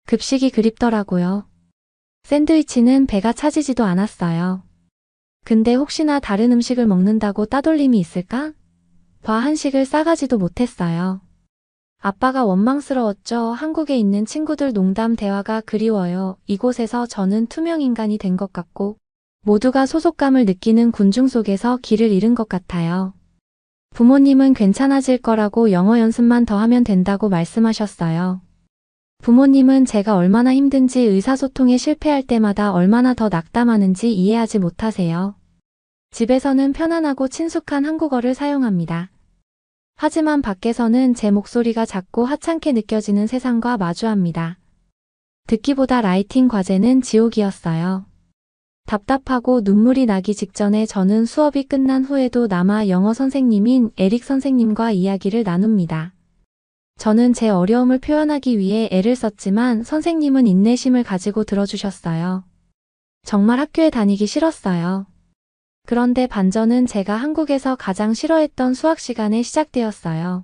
급식이 그립더라고요. 샌드위치는 배가 차지지도 않았어요. 근데 혹시나 다른 음식을 먹는다고 따돌림이 있을까? 한식을 싸가지도 못했어요. 아빠가 원망스러웠죠. 한국에 있는 친구들 농담 대화가 그리워요. 이곳에서 저는 투명 인간이 된 것 같고 모두가 소속감을 느끼는 군중 속에서 길을 잃은 것 같아요. 부모님은 괜찮아질 거라고 영어 연습만 더 하면 된다고 말씀하셨어요. 부모님은 제가 얼마나 힘든지 의사소통에 실패할 때마다 얼마나 더 낙담하는지 이해하지 못하세요. 집에서는 편안하고 친숙한 한국어를 사용합니다. 하지만 밖에서는 제 목소리가 작고 하찮게 느껴지는 세상과 마주합니다. 듣기보다 라이팅 과제는 지옥이었어요. 답답하고 눈물이 나기 직전에 저는 수업이 끝난 후에도 남아 영어 선생님인 에릭 선생님과 이야기를 나눕니다. 저는 제 어려움을 표현하기 위해 애를 썼지만 선생님은 인내심을 가지고 들어주셨어요. 정말 학교에 다니기 싫었어요. 그런데 반전은 제가 한국에서 가장 싫어했던 수학 시간에 시작되었어요.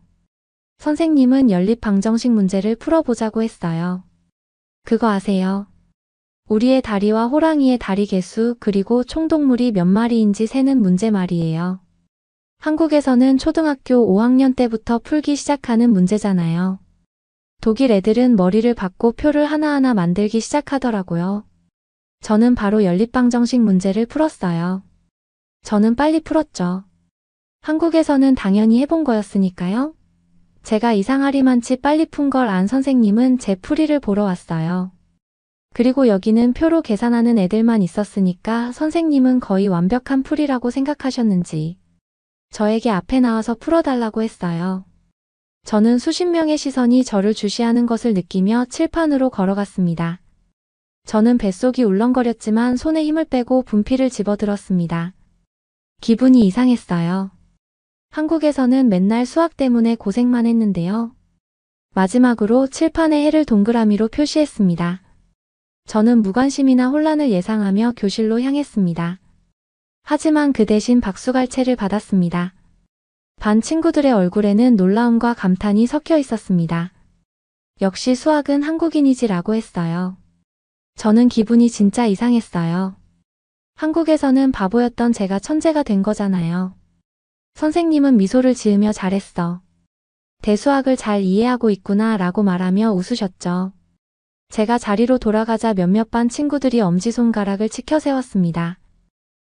선생님은 연립 방정식 문제를 풀어보자고 했어요. 그거 아세요? 우리의 다리와 호랑이의 다리 개수 그리고 총동물이 몇 마리인지 세는 문제 말이에요. 한국에서는 초등학교 5학년 때부터 풀기 시작하는 문제잖아요. 독일 애들은 머리를 받고 표를 하나하나 만들기 시작하더라고요. 저는 바로 연립방정식 문제를 풀었어요. 저는 빨리 풀었죠. 한국에서는 당연히 해본 거였으니까요. 제가 이상하리만치 빨리 푼 걸 안 선생님은 제 풀이를 보러 왔어요. 그리고 여기는 표로 계산하는 애들만 있었으니까 선생님은 거의 완벽한 풀이라고 생각하셨는지 저에게 앞에 나와서 풀어달라고 했어요. 저는 수십 명의 시선이 저를 주시하는 것을 느끼며 칠판으로 걸어갔습니다. 저는 뱃속이 울렁거렸지만 손에 힘을 빼고 분필을 집어들었습니다. 기분이 이상했어요. 한국에서는 맨날 수학 때문에 고생만 했는데요. 마지막으로 칠판에 해를 동그라미로 표시했습니다. 저는 무관심이나 혼란을 예상하며 교실로 향했습니다. 하지만 그 대신 박수갈채를 받았습니다. 반 친구들의 얼굴에는 놀라움과 감탄이 섞여 있었습니다. 역시 수학은 한국인이지라고 했어요. 저는 기분이 진짜 이상했어요. 한국에서는 바보였던 제가 천재가 된 거잖아요. 선생님은 미소를 지으며 잘했어. 대수학을 잘 이해하고 있구나 라고 말하며 웃으셨죠. 제가 자리로 돌아가자 몇몇 반 친구들이 엄지손가락을 치켜 세웠습니다.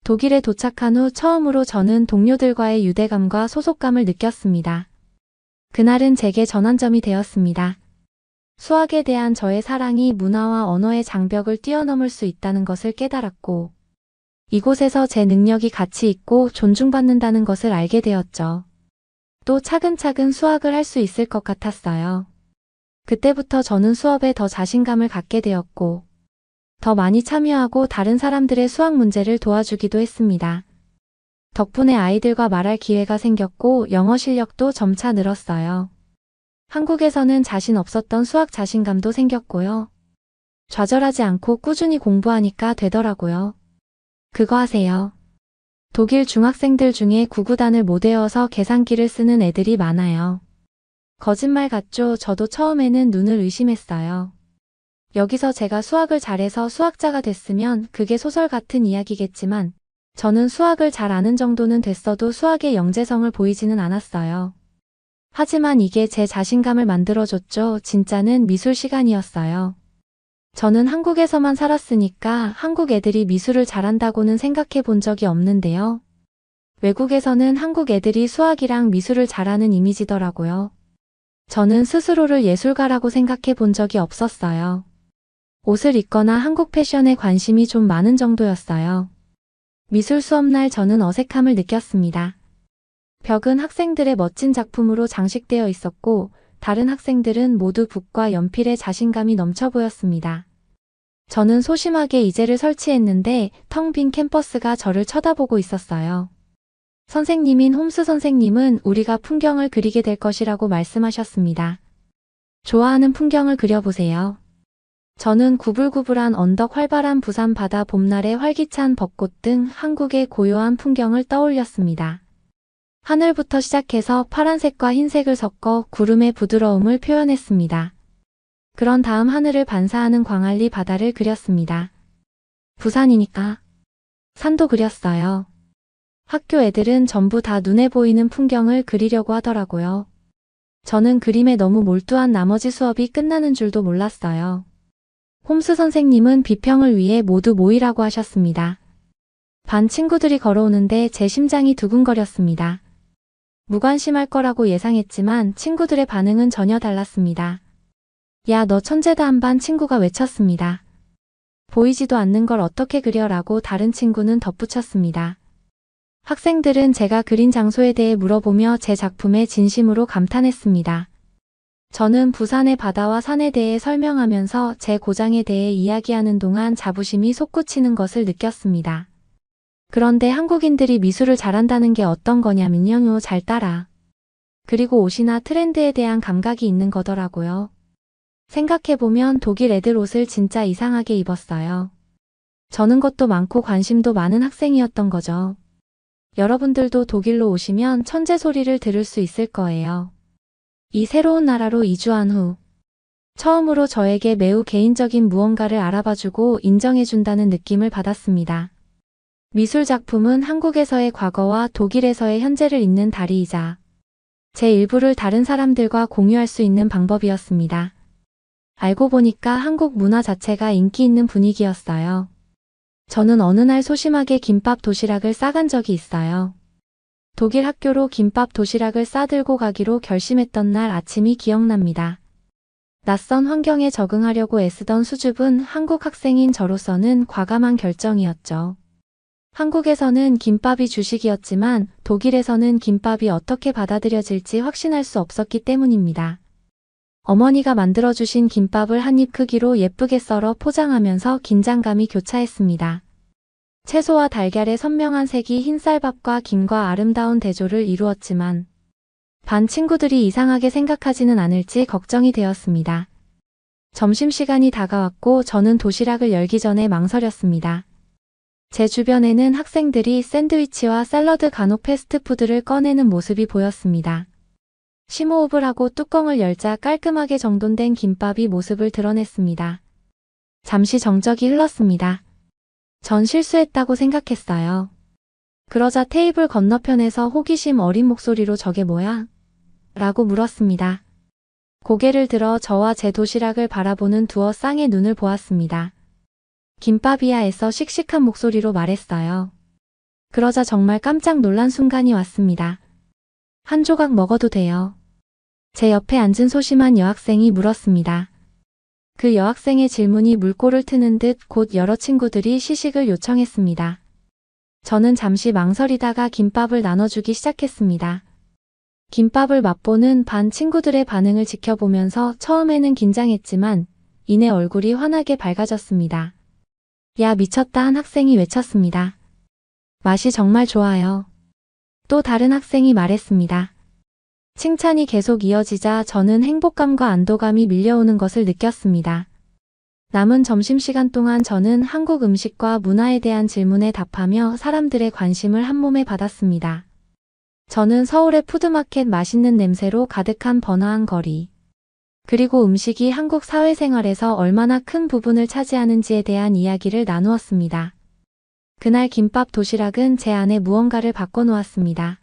독일에 도착한 후 처음으로 저는 동료들과의 유대감과 소속감을 느꼈습니다. 그날은 제게 전환점이 되었습니다. 수학에 대한 저의 사랑이 문화와 언어의 장벽을 뛰어넘을 수 있다는 것을 깨달았고, 이곳에서 제 능력이 가치 있고 존중받는다는 것을 알게 되었죠. 또 차근차근 수학을 할 수 있을 것 같았어요. 그때부터 저는 수업에 더 자신감을 갖게 되었고, 더 많이 참여하고 다른 사람들의 수학 문제를 도와주기도 했습니다. 덕분에 아이들과 말할 기회가 생겼고 영어 실력도 점차 늘었어요. 한국에서는 자신 없었던 수학 자신감도 생겼고요. 좌절하지 않고 꾸준히 공부하니까 되더라고요. 그거 아세요? 독일 중학생들 중에 구구단을 못 외워서 계산기를 쓰는 애들이 많아요. 거짓말 같죠? 저도 처음에는 눈을 의심했어요. 여기서 제가 수학을 잘해서 수학자가 됐으면 그게 소설 같은 이야기겠지만 저는 수학을 잘 아는 정도는 됐어도 수학의 영재성을 보이지는 않았어요. 하지만 이게 제 자신감을 만들어줬죠. 진짜는 미술 시간이었어요. 저는 한국에서만 살았으니까 한국 애들이 미술을 잘한다고는 생각해 본 적이 없는데요. 외국에서는 한국 애들이 수학이랑 미술을 잘하는 이미지더라고요. 저는 스스로를 예술가라고 생각해 본 적이 없었어요. 옷을 입거나 한국 패션에 관심이 좀 많은 정도였어요. 미술 수업날 저는 어색함을 느꼈습니다. 벽은 학생들의 멋진 작품으로 장식되어 있었고 다른 학생들은 모두 붓과 연필에 자신감이 넘쳐 보였습니다. 저는 소심하게 이제를 설치했는데 텅 빈 캠퍼스가 저를 쳐다보고 있었어요. 선생님인 홈스 선생님은 우리가 풍경을 그리게 될 것이라고 말씀하셨습니다. 좋아하는 풍경을 그려보세요. 저는 구불구불한 언덕, 활발한 부산 바다, 봄날의 활기찬 벚꽃 등 한국의 고요한 풍경을 떠올렸습니다. 하늘부터 시작해서 파란색과 흰색을 섞어 구름의 부드러움을 표현했습니다. 그런 다음 하늘을 반사하는 광안리 바다를 그렸습니다. 부산이니까 산도 그렸어요. 학교 애들은 전부 다 눈에 보이는 풍경을 그리려고 하더라고요. 저는 그림에 너무 몰두한 나머지 수업이 끝나는 줄도 몰랐어요. 홈스 선생님은 비평을 위해 모두 모이라고 하셨습니다. 반 친구들이 걸어오는데 제 심장이 두근거렸습니다. 무관심할 거라고 예상했지만 친구들의 반응은 전혀 달랐습니다. 야, 너 천재다 한 반 친구가 외쳤습니다. 보이지도 않는 걸 어떻게 그려라고 다른 친구는 덧붙였습니다. 학생들은 제가 그린 장소에 대해 물어보며 제 작품에 진심으로 감탄했습니다. 저는 부산의 바다와 산에 대해 설명하면서 제 고장에 대해 이야기하는 동안 자부심이 솟구치는 것을 느꼈습니다. 그런데 한국인들이 미술을 잘한다는 게 어떤 거냐면요, 잘 따라. 그리고 옷이나 트렌드에 대한 감각이 있는 거더라고요. 생각해보면 독일 애들 옷을 진짜 이상하게 입었어요. 저는 것도 많고 관심도 많은 학생이었던 거죠. 여러분들도 독일로 오시면 천재 소리를 들을 수 있을 거예요. 이 새로운 나라로 이주한 후 처음으로 저에게 매우 개인적인 무언가를 알아봐주고 인정해준다는 느낌을 받았습니다. 미술 작품은 한국에서의 과거와 독일에서의 현재를 잇는 다리이자 제 일부를 다른 사람들과 공유할 수 있는 방법이었습니다. 알고 보니까 한국 문화 자체가 인기 있는 분위기였어요. 저는 어느 날 소심하게 김밥 도시락을 싸간 적이 있어요. 독일 학교로 김밥 도시락을 싸들고 가기로 결심했던 날 아침이 기억납니다. 낯선 환경에 적응하려고 애쓰던 수줍은 한국 학생인 저로서는 과감한 결정이었죠. 한국에서는 김밥이 주식이었지만 독일에서는 김밥이 어떻게 받아들여질지 확신할 수 없었기 때문입니다. 어머니가 만들어주신 김밥을 한 입 크기로 예쁘게 썰어 포장하면서 긴장감이 교차했습니다. 채소와 달걀의 선명한 색이 흰쌀밥과 김과 아름다운 대조를 이루었지만 반 친구들이 이상하게 생각하지는 않을지 걱정이 되었습니다. 점심시간이 다가왔고 저는 도시락을 열기 전에 망설였습니다. 제 주변에는 학생들이 샌드위치와 샐러드 간혹 패스트푸드를 꺼내는 모습이 보였습니다. 심호흡을 하고 뚜껑을 열자 깔끔하게 정돈된 김밥이 모습을 드러냈습니다. 잠시 정적이 흘렀습니다. 전 실수했다고 생각했어요. 그러자 테이블 건너편에서 호기심 어린 목소리로 저게 뭐야? 라고 물었습니다. 고개를 들어 저와 제 도시락을 바라보는 두어 쌍의 눈을 보았습니다. 김밥이야 애써 씩씩한 목소리로 말했어요. 그러자 정말 깜짝 놀란 순간이 왔습니다. 한 조각 먹어도 돼요. 제 옆에 앉은 소심한 여학생이 물었습니다. 그 여학생의 질문이 물꼬를 트는 듯 곧 여러 친구들이 시식을 요청했습니다. 저는 잠시 망설이다가 김밥을 나눠주기 시작했습니다. 김밥을 맛보는 반 친구들의 반응을 지켜보면서 처음에는 긴장했지만 이내 얼굴이 환하게 밝아졌습니다. 야, 미쳤다 한 학생이 외쳤습니다. 맛이 정말 좋아요. 또 다른 학생이 말했습니다. 칭찬이 계속 이어지자 저는 행복감과 안도감이 밀려오는 것을 느꼈습니다. 남은 점심시간 동안 저는 한국 음식과 문화에 대한 질문에 답하며 사람들의 관심을 한몸에 받았습니다. 저는 서울의 푸드마켓 맛있는 냄새로 가득한 번화한 거리, 그리고 음식이 한국 사회생활에서 얼마나 큰 부분을 차지하는지에 대한 이야기를 나누었습니다. 그날 김밥 도시락은 제 안에 무언가를 바꿔놓았습니다.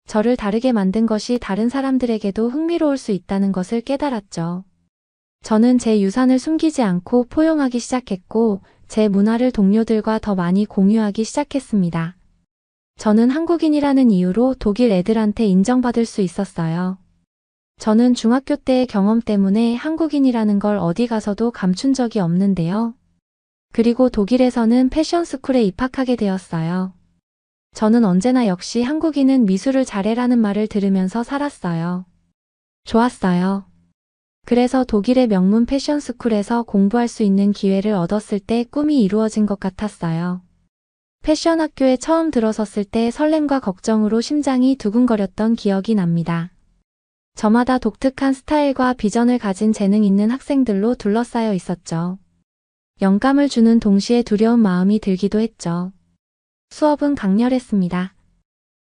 저를 다르게 만든 것이 다른 사람들에게도 흥미로울 수 있다는 것을 깨달았죠. 저는 제 유산을 숨기지 않고 포용하기 시작했고 제 문화를 동료들과 더 많이 공유하기 시작했습니다. 저는 한국인이라는 이유로 독일 애들한테 인정받을 수 있었어요. 저는 중학교 때의 경험 때문에 한국인이라는 걸 어디 가서도 감춘 적이 없는데요. 그리고 독일에서는 패션스쿨에 입학하게 되었어요. 저는 언제나 역시 한국인은 미술을 잘해라는 말을 들으면서 살았어요. 좋았어요. 그래서 독일의 명문 패션스쿨에서 공부할 수 있는 기회를 얻었을 때 꿈이 이루어진 것 같았어요. 패션 학교에 처음 들어섰을 때 설렘과 걱정으로 심장이 두근거렸던 기억이 납니다. 저마다 독특한 스타일과 비전을 가진 재능 있는 학생들로 둘러싸여 있었죠. 영감을 주는 동시에 두려운 마음이 들기도 했죠. 수업은 강렬했습니다.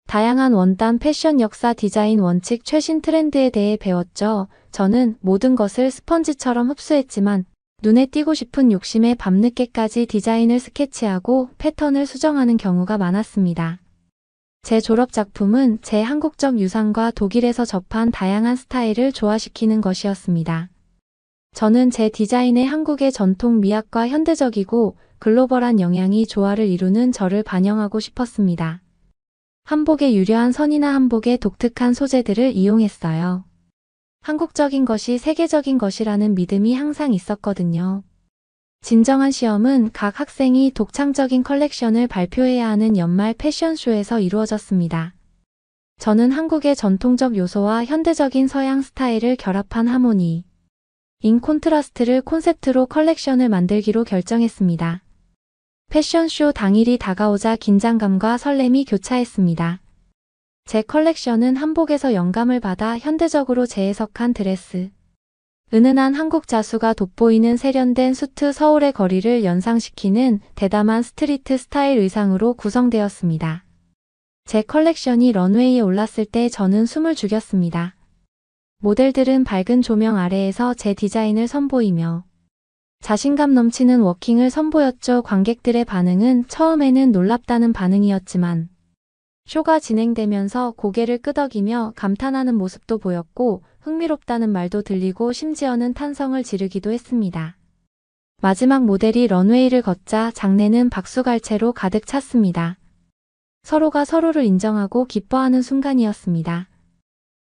다양한 원단, 패션 역사, 디자인 원칙, 최신 트렌드에 대해 배웠죠. 저는 모든 것을 스펀지처럼 흡수했지만 눈에 띄고 싶은 욕심에 밤늦게까지 디자인을 스케치하고 패턴을 수정하는 경우가 많았습니다. 제 졸업 작품은 제 한국적 유산과 독일에서 접한 다양한 스타일을 조화시키는 것이었습니다. 저는 제 디자인에 한국의 전통 미학과 현대적이고 글로벌한 영향이 조화를 이루는 저를 반영하고 싶었습니다. 한복의 유려한 선이나 한복의 독특한 소재들을 이용했어요. 한국적인 것이 세계적인 것이라는 믿음이 항상 있었거든요. 진정한 시험은 각 학생이 독창적인 컬렉션을 발표해야 하는 연말 패션쇼에서 이루어졌습니다. 저는 한국의 전통적 요소와 현대적인 서양 스타일을 결합한 하모니, 인 콘트라스트를 콘셉트로 컬렉션을 만들기로 결정했습니다. 패션쇼 당일이 다가오자 긴장감과 설렘이 교차했습니다. 제 컬렉션은 한복에서 영감을 받아 현대적으로 재해석한 드레스, 은은한 한국 자수가 돋보이는 세련된 수트 서울의 거리를 연상시키는 대담한 스트리트 스타일 의상으로 구성되었습니다. 제 컬렉션이 런웨이에 올랐을 때 저는 숨을 죽였습니다. 모델들은 밝은 조명 아래에서 제 디자인을 선보이며 자신감 넘치는 워킹을 선보였죠. 관객들의 반응은 처음에는 놀랍다는 반응이었지만 쇼가 진행되면서 고개를 끄덕이며 감탄하는 모습도 보였고 흥미롭다는 말도 들리고 심지어는 탄성을 지르기도 했습니다. 마지막 모델이 런웨이를 걷자 장내는 박수갈채로 가득 찼습니다. 서로가 서로를 인정하고 기뻐하는 순간이었습니다.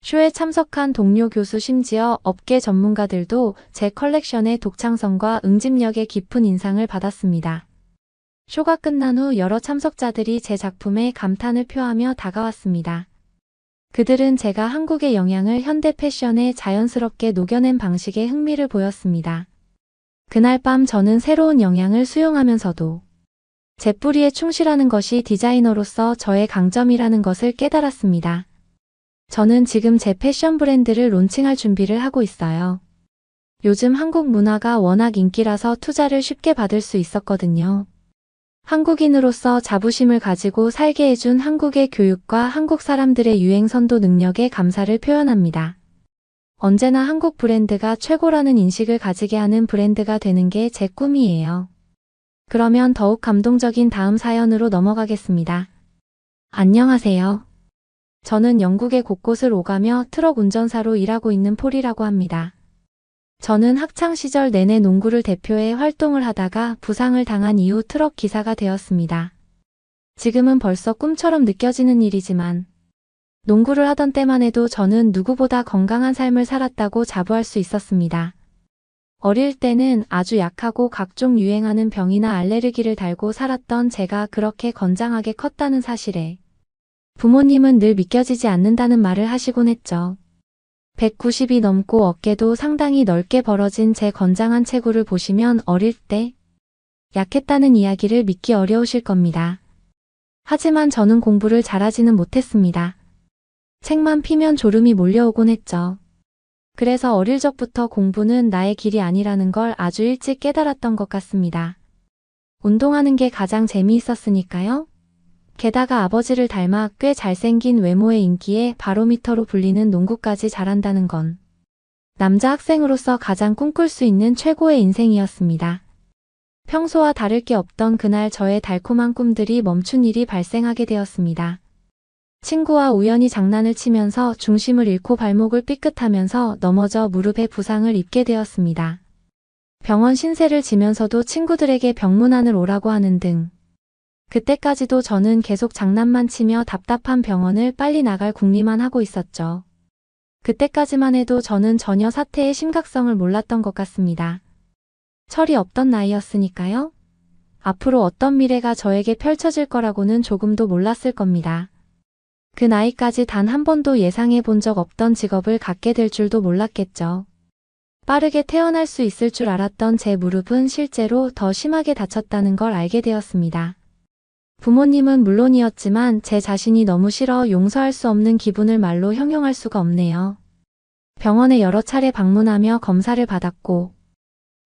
쇼에 참석한 동료 교수 심지어 업계 전문가들도 제 컬렉션의 독창성과 응집력에 깊은 인상을 받았습니다. 쇼가 끝난 후 여러 참석자들이 제 작품에 감탄을 표하며 다가왔습니다. 그들은 제가 한국의 영향을 현대 패션에 자연스럽게 녹여낸 방식에 흥미를 보였습니다. 그날 밤 저는 새로운 영향을 수용하면서도 제 뿌리에 충실하는 것이 디자이너로서 저의 강점이라는 것을 깨달았습니다. 저는 지금 제 패션 브랜드를 론칭할 준비를 하고 있어요. 요즘 한국 문화가 워낙 인기라서 투자를 쉽게 받을 수 있었거든요. 한국인으로서 자부심을 가지고 살게 해준 한국의 교육과 한국 사람들의 유행 선도 능력에 감사를 표현합니다. 언제나 한국 브랜드가 최고라는 인식을 가지게 하는 브랜드가 되는 게 제 꿈이에요. 그러면 더욱 감동적인 다음 사연으로 넘어가겠습니다. 안녕하세요. 저는 영국의 곳곳을 오가며 트럭 운전사로 일하고 있는 폴이라고 합니다. 저는 학창시절 내내 농구를 대표해 활동을 하다가 부상을 당한 이후 트럭 기사가 되었습니다. 지금은 벌써 꿈처럼 느껴지는 일이지만 농구를 하던 때만 해도 저는 누구보다 건강한 삶을 살았다고 자부할 수 있었습니다. 어릴 때는 아주 약하고 각종 유행하는 병이나 알레르기를 달고 살았던 제가 그렇게 건장하게 컸다는 사실에 부모님은 늘 믿겨지지 않는다는 말을 하시곤 했죠. 190이 넘고 어깨도 상당히 넓게 벌어진 제 건장한 체구를 보시면 어릴 때 약했다는 이야기를 믿기 어려우실 겁니다. 하지만 저는 공부를 잘하지는 못했습니다. 책만 피면 졸음이 몰려오곤 했죠. 그래서 어릴 적부터 공부는 나의 길이 아니라는 걸 아주 일찍 깨달았던 것 같습니다. 운동하는 게 가장 재미있었으니까요. 게다가 아버지를 닮아 꽤 잘생긴 외모의 인기에 바로미터로 불리는 농구까지 잘한다는 건 남자 학생으로서 가장 꿈꿀 수 있는 최고의 인생이었습니다. 평소와 다를 게 없던 그날 저의 달콤한 꿈들이 멈춘 일이 발생하게 되었습니다. 친구와 우연히 장난을 치면서 중심을 잃고 발목을 삐끗하면서 넘어져 무릎에 부상을 입게 되었습니다. 병원 신세를 지면서도 친구들에게 병문안을 오라고 하는 등 그때까지도 저는 계속 장난만 치며 답답한 병원을 빨리 나갈 궁리만 하고 있었죠. 그때까지만 해도 저는 전혀 사태의 심각성을 몰랐던 것 같습니다. 철이 없던 나이였으니까요. 앞으로 어떤 미래가 저에게 펼쳐질 거라고는 조금도 몰랐을 겁니다. 그 나이까지 단 한 번도 예상해 본 적 없던 직업을 갖게 될 줄도 몰랐겠죠. 빠르게 태어날 수 있을 줄 알았던 제 무릎은 실제로 더 심하게 다쳤다는 걸 알게 되었습니다. 부모님은 물론이었지만 제 자신이 너무 싫어 용서할 수 없는 기분을 말로 형용할 수가 없네요. 병원에 여러 차례 방문하며 검사를 받았고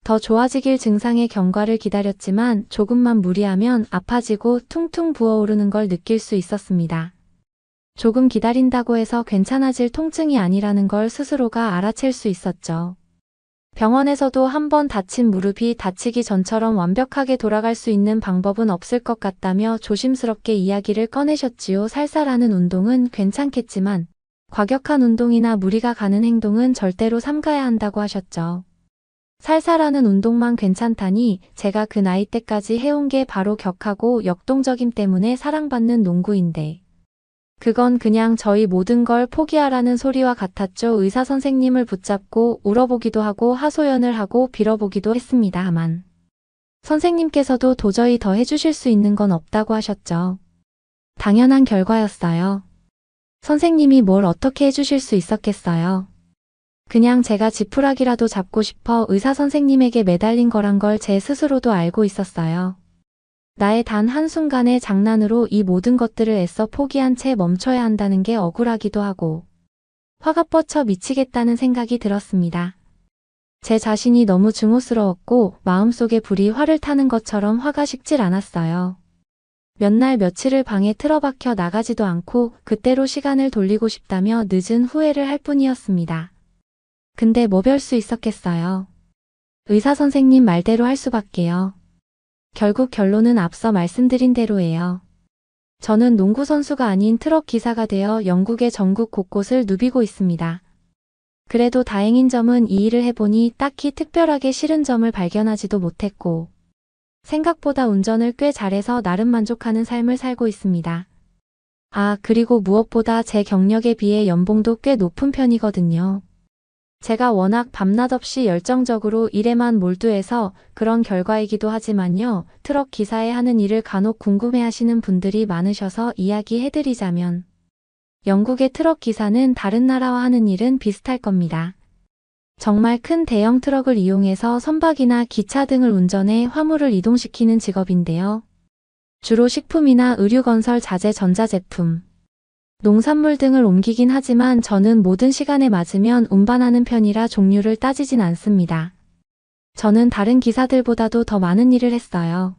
더 좋아지길 증상의 경과를 기다렸지만 조금만 무리하면 아파지고 퉁퉁 부어오르는 걸 느낄 수 있었습니다. 조금 기다린다고 해서 괜찮아질 통증이 아니라는 걸 스스로가 알아챌 수 있었죠. 병원에서도 한 번 다친 무릎이 다치기 전처럼 완벽하게 돌아갈 수 있는 방법은 없을 것 같다며 조심스럽게 이야기를 꺼내셨지요. 살살하는 운동은 괜찮겠지만 과격한 운동이나 무리가 가는 행동은 절대로 삼가야 한다고 하셨죠. 살살하는 운동만 괜찮다니 제가 그 나이 때까지 해온 게 바로 격하고 역동적임 때문에 사랑받는 농구인데 그건 그냥 저희 모든 걸 포기하라는 소리와 같았죠. 의사 선생님을 붙잡고 울어보기도 하고 하소연을 하고 빌어보기도 했습니다만 선생님께서도 도저히 더 해주실 수 있는 건 없다고 하셨죠. 당연한 결과였어요. 선생님이 뭘 어떻게 해주실 수 있었겠어요. 그냥 제가 지푸라기라도 잡고 싶어 의사 선생님에게 매달린 거란 걸 제 스스로도 알고 있었어요. 나의 단 한순간의 장난으로 이 모든 것들을 애써 포기한 채 멈춰야 한다는 게 억울하기도 하고 화가 뻗쳐 미치겠다는 생각이 들었습니다. 제 자신이 너무 증오스러웠고 마음속에 불이 활을 타는 것처럼 화가 식질 않았어요. 몇 날 며칠을 방에 틀어박혀 나가지도 않고 그때로 시간을 돌리고 싶다며 늦은 후회를 할 뿐이었습니다. 근데 뭐 별 수 있었겠어요. 의사 선생님 말대로 할 수밖에요. 결국 결론은 앞서 말씀드린 대로예요. 저는 농구 선수가 아닌 트럭 기사가 되어 영국의 전국 곳곳을 누비고 있습니다. 그래도 다행인 점은 이 일을 해보니 딱히 특별하게 싫은 점을 발견하지도 못했고 생각보다 운전을 꽤 잘해서 나름 만족하는 삶을 살고 있습니다. 아, 그리고 무엇보다 제 경력에 비해 연봉도 꽤 높은 편이거든요. 제가 워낙 밤낮 없이 열정적으로 일에만 몰두해서 그런 결과이기도 하지만요. 트럭 기사에 하는 일을 간혹 궁금해하시는 분들이 많으셔서 이야기해드리자면 영국의 트럭 기사는 다른 나라와 하는 일은 비슷할 겁니다. 정말 큰 대형 트럭을 이용해서 선박이나 기차 등을 운전해 화물을 이동시키는 직업인데요. 주로 식품이나 의류건설 자재 전자제품, 농산물 등을 옮기긴 하지만 저는 모든 시간에 맞으면 운반하는 편이라 종류를 따지진 않습니다. 저는 다른 기사들보다도 더 많은 일을 했어요.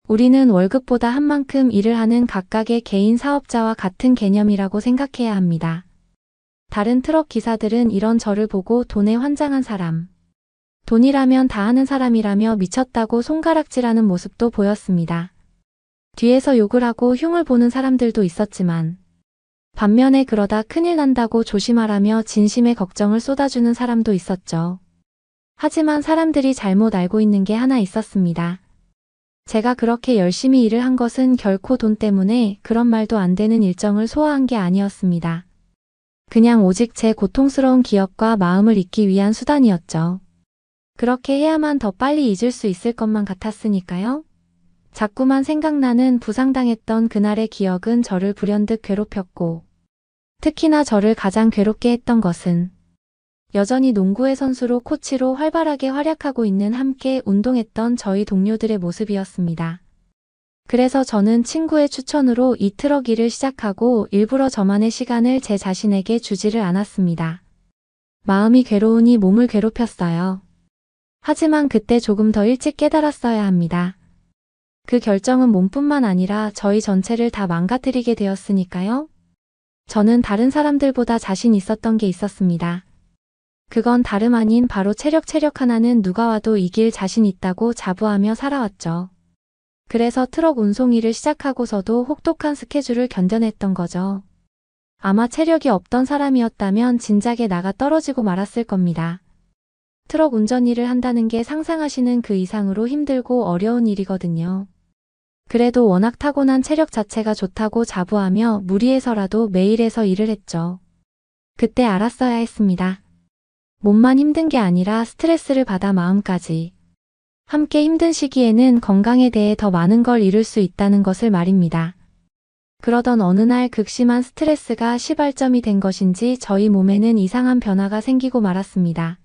우리는 월급보다 한 만큼 일을 하는 각각의 개인 사업자와 같은 개념이라고 생각해야 합니다. 다른 트럭 기사들은 이런 저를 보고 돈에 환장한 사람, 돈이라면 다 하는 사람이라며 미쳤다고 손가락질하는 모습도 보였습니다. 뒤에서 욕을 하고 흉을 보는 사람들도 있었지만 반면에 그러다 큰일 난다고 조심하라며 진심의 걱정을 쏟아주는 사람도 있었죠. 하지만 사람들이 잘못 알고 있는 게 하나 있었습니다. 제가 그렇게 열심히 일을 한 것은 결코 돈 때문에 그런 말도 안 되는 일정을 소화한 게 아니었습니다. 그냥 오직 제 고통스러운 기억과 마음을 잊기 위한 수단이었죠. 그렇게 해야만 더 빨리 잊을 수 있을 것만 같았으니까요. 자꾸만 생각나는 부상당했던 그날의 기억은 저를 불현듯 괴롭혔고 특히나 저를 가장 괴롭게 했던 것은 여전히 농구의 선수로 코치로 활발하게 활약하고 있는 함께 운동했던 저희 동료들의 모습이었습니다. 그래서 저는 친구의 추천으로 이 트럭 일을 시작하고 일부러 저만의 시간을 제 자신에게 주지를 않았습니다. 마음이 괴로우니 몸을 괴롭혔어요. 하지만 그때 조금 더 일찍 깨달았어야 합니다. 그 결정은 몸뿐만 아니라 저희 전체를 다 망가뜨리게 되었으니까요. 저는 다른 사람들보다 자신 있었던 게 있었습니다. 그건 다름 아닌 바로 체력 하나는 누가 와도 이길 자신 있다고 자부하며 살아왔죠. 그래서 트럭 운송 일을 시작하고서도 혹독한 스케줄을 견뎌냈던 거죠. 아마 체력이 없던 사람이었다면 진작에 나가 떨어지고 말았을 겁니다. 트럭 운전 일을 한다는 게 상상하시는 그 이상으로 힘들고 어려운 일이거든요. 그래도 워낙 타고난 체력 자체가 좋다고 자부하며 무리해서라도 매일 해서 일을 했죠. 그때 알았어야 했습니다. 몸만 힘든 게 아니라 스트레스를 받아 마음까지. 함께 힘든 시기에는 건강에 대해 더 많은 걸 잃을 수 있다는 것을 말입니다. 그러던 어느 날 극심한 스트레스가 시발점이 된 것인지 저희 몸에는 이상한 변화가 생기고 말았습니다.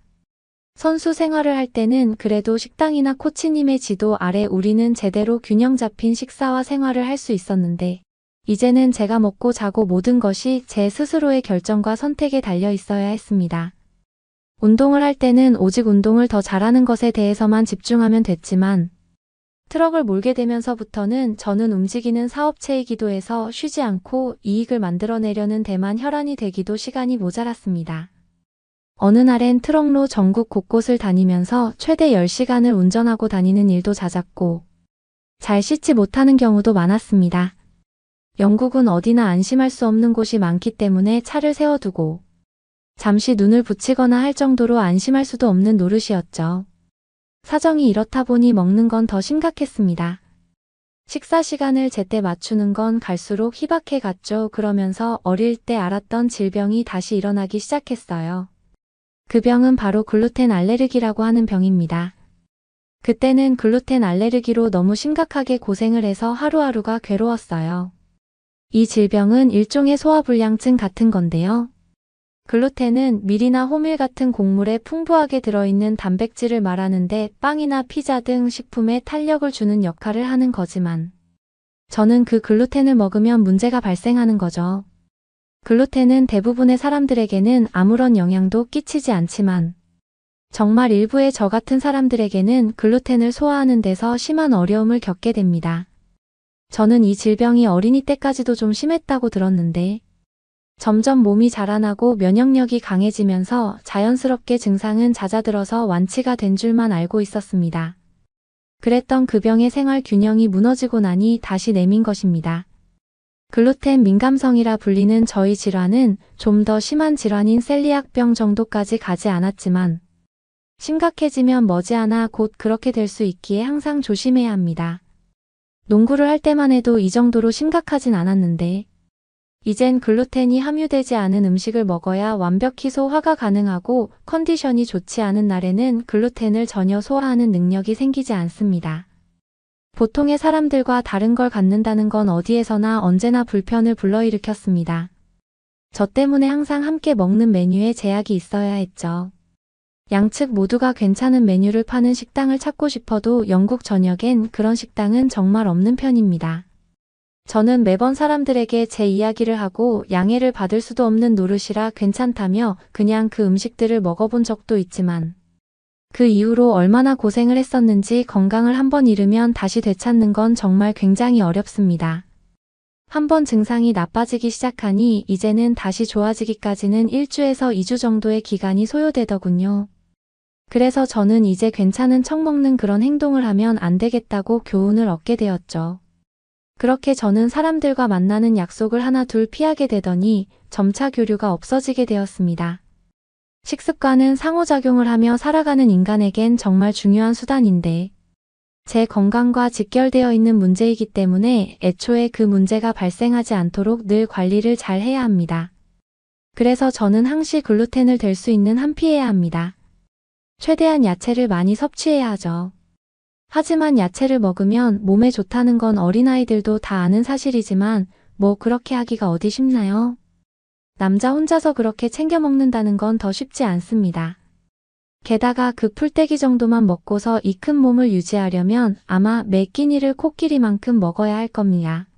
선수 생활을 할 때는 그래도 식당이나 코치님의 지도 아래 우리는 제대로 균형 잡힌 식사와 생활을 할 수 있었는데 이제는 제가 먹고 자고 모든 것이 제 스스로의 결정과 선택에 달려 있어야 했습니다. 운동을 할 때는 오직 운동을 더 잘하는 것에 대해서만 집중하면 됐지만 트럭을 몰게 되면서부터는 저는 움직이는 사업체이기도 해서 쉬지 않고 이익을 만들어내려는 데만 혈안이 되기도 시간이 모자랐습니다. 어느 날엔 트럭로 전국 곳곳을 다니면서 최대 10시간을 운전하고 다니는 일도 잦았고, 잘 씻지 못하는 경우도 많았습니다. 영국은 어디나 안심할 수 없는 곳이 많기 때문에 차를 세워두고, 잠시 눈을 붙이거나 할 정도로 안심할 수도 없는 노릇이었죠. 사정이 이렇다 보니 먹는 건 더 심각했습니다. 식사 시간을 제때 맞추는 건 갈수록 희박해 갔죠. 그러면서 어릴 때 알았던 질병이 다시 일어나기 시작했어요. 그 병은 바로 글루텐 알레르기라고 하는 병입니다. 그때는 글루텐 알레르기로 너무 심각하게 고생을 해서 하루하루가 괴로웠어요. 이 질병은 일종의 소화불량증 같은 건데요. 글루텐은 밀이나 호밀 같은 곡물에 풍부하게 들어있는 단백질을 말하는데 빵이나 피자 등 식품에 탄력을 주는 역할을 하는 거지만 저는 그 글루텐을 먹으면 문제가 발생하는 거죠. 글루텐은 대부분의 사람들에게는 아무런 영향도 끼치지 않지만 정말 일부의 저 같은 사람들에게는 글루텐을 소화하는 데서 심한 어려움을 겪게 됩니다. 저는 이 질병이 어린이 때까지도 좀 심했다고 들었는데 점점 몸이 자라나고 면역력이 강해지면서 자연스럽게 증상은 잦아들어서 완치가 된 줄만 알고 있었습니다. 그랬던 그 병의 생활 균형이 무너지고 나니 다시 내민 것입니다. 글루텐 민감성이라 불리는 저희 질환은 좀 더 심한 질환인 셀리악병 정도까지 가지 않았지만 심각해지면 머지않아 곧 그렇게 될 수 있기에 항상 조심해야 합니다. 농구를 할 때만 해도 이 정도로 심각하진 않았는데 이젠 글루텐이 함유되지 않은 음식을 먹어야 완벽히 소화가 가능하고 컨디션이 좋지 않은 날에는 글루텐을 전혀 소화하는 능력이 생기지 않습니다. 보통의 사람들과 다른 걸 갖는다는 건 어디에서나 언제나 불편을 불러일으켰습니다. 저 때문에 항상 함께 먹는 메뉴에 제약이 있어야 했죠. 양측 모두가 괜찮은 메뉴를 파는 식당을 찾고 싶어도 영국 전역엔 그런 식당은 정말 없는 편입니다. 저는 매번 사람들에게 제 이야기를 하고 양해를 받을 수도 없는 노릇이라 괜찮다며 그냥 그 음식들을 먹어본 적도 있지만 그 이후로 얼마나 고생을 했었는지 건강을 한번 잃으면 다시 되찾는 건 정말 굉장히 어렵습니다. 한번 증상이 나빠지기 시작하니 이제는 다시 좋아지기까지는 1주에서 2주 정도의 기간이 소요되더군요. 그래서 저는 이제 괜찮은 척 먹는 그런 행동을 하면 안 되겠다고 교훈을 얻게 되었죠. 그렇게 저는 사람들과 만나는 약속을 하나 둘 피하게 되더니 점차 교류가 없어지게 되었습니다. 식습관은 상호작용을 하며 살아가는 인간에겐 정말 중요한 수단인데 제 건강과 직결되어 있는 문제이기 때문에 애초에 그 문제가 발생하지 않도록 늘 관리를 잘 해야 합니다. 그래서 저는 항시 글루텐을 댈 수 있는 한 피해야 합니다. 최대한 야채를 많이 섭취해야 하죠. 하지만 야채를 먹으면 몸에 좋다는 건 어린아이들도 다 아는 사실이지만 뭐 그렇게 하기가 어디 쉽나요? 남자 혼자서 그렇게 챙겨 먹는다는 건 더 쉽지 않습니다. 게다가 그 풀떼기 정도만 먹고서 이 큰 몸을 유지하려면 아마 매 끼니를 코끼리만큼 먹어야 할 겁니다.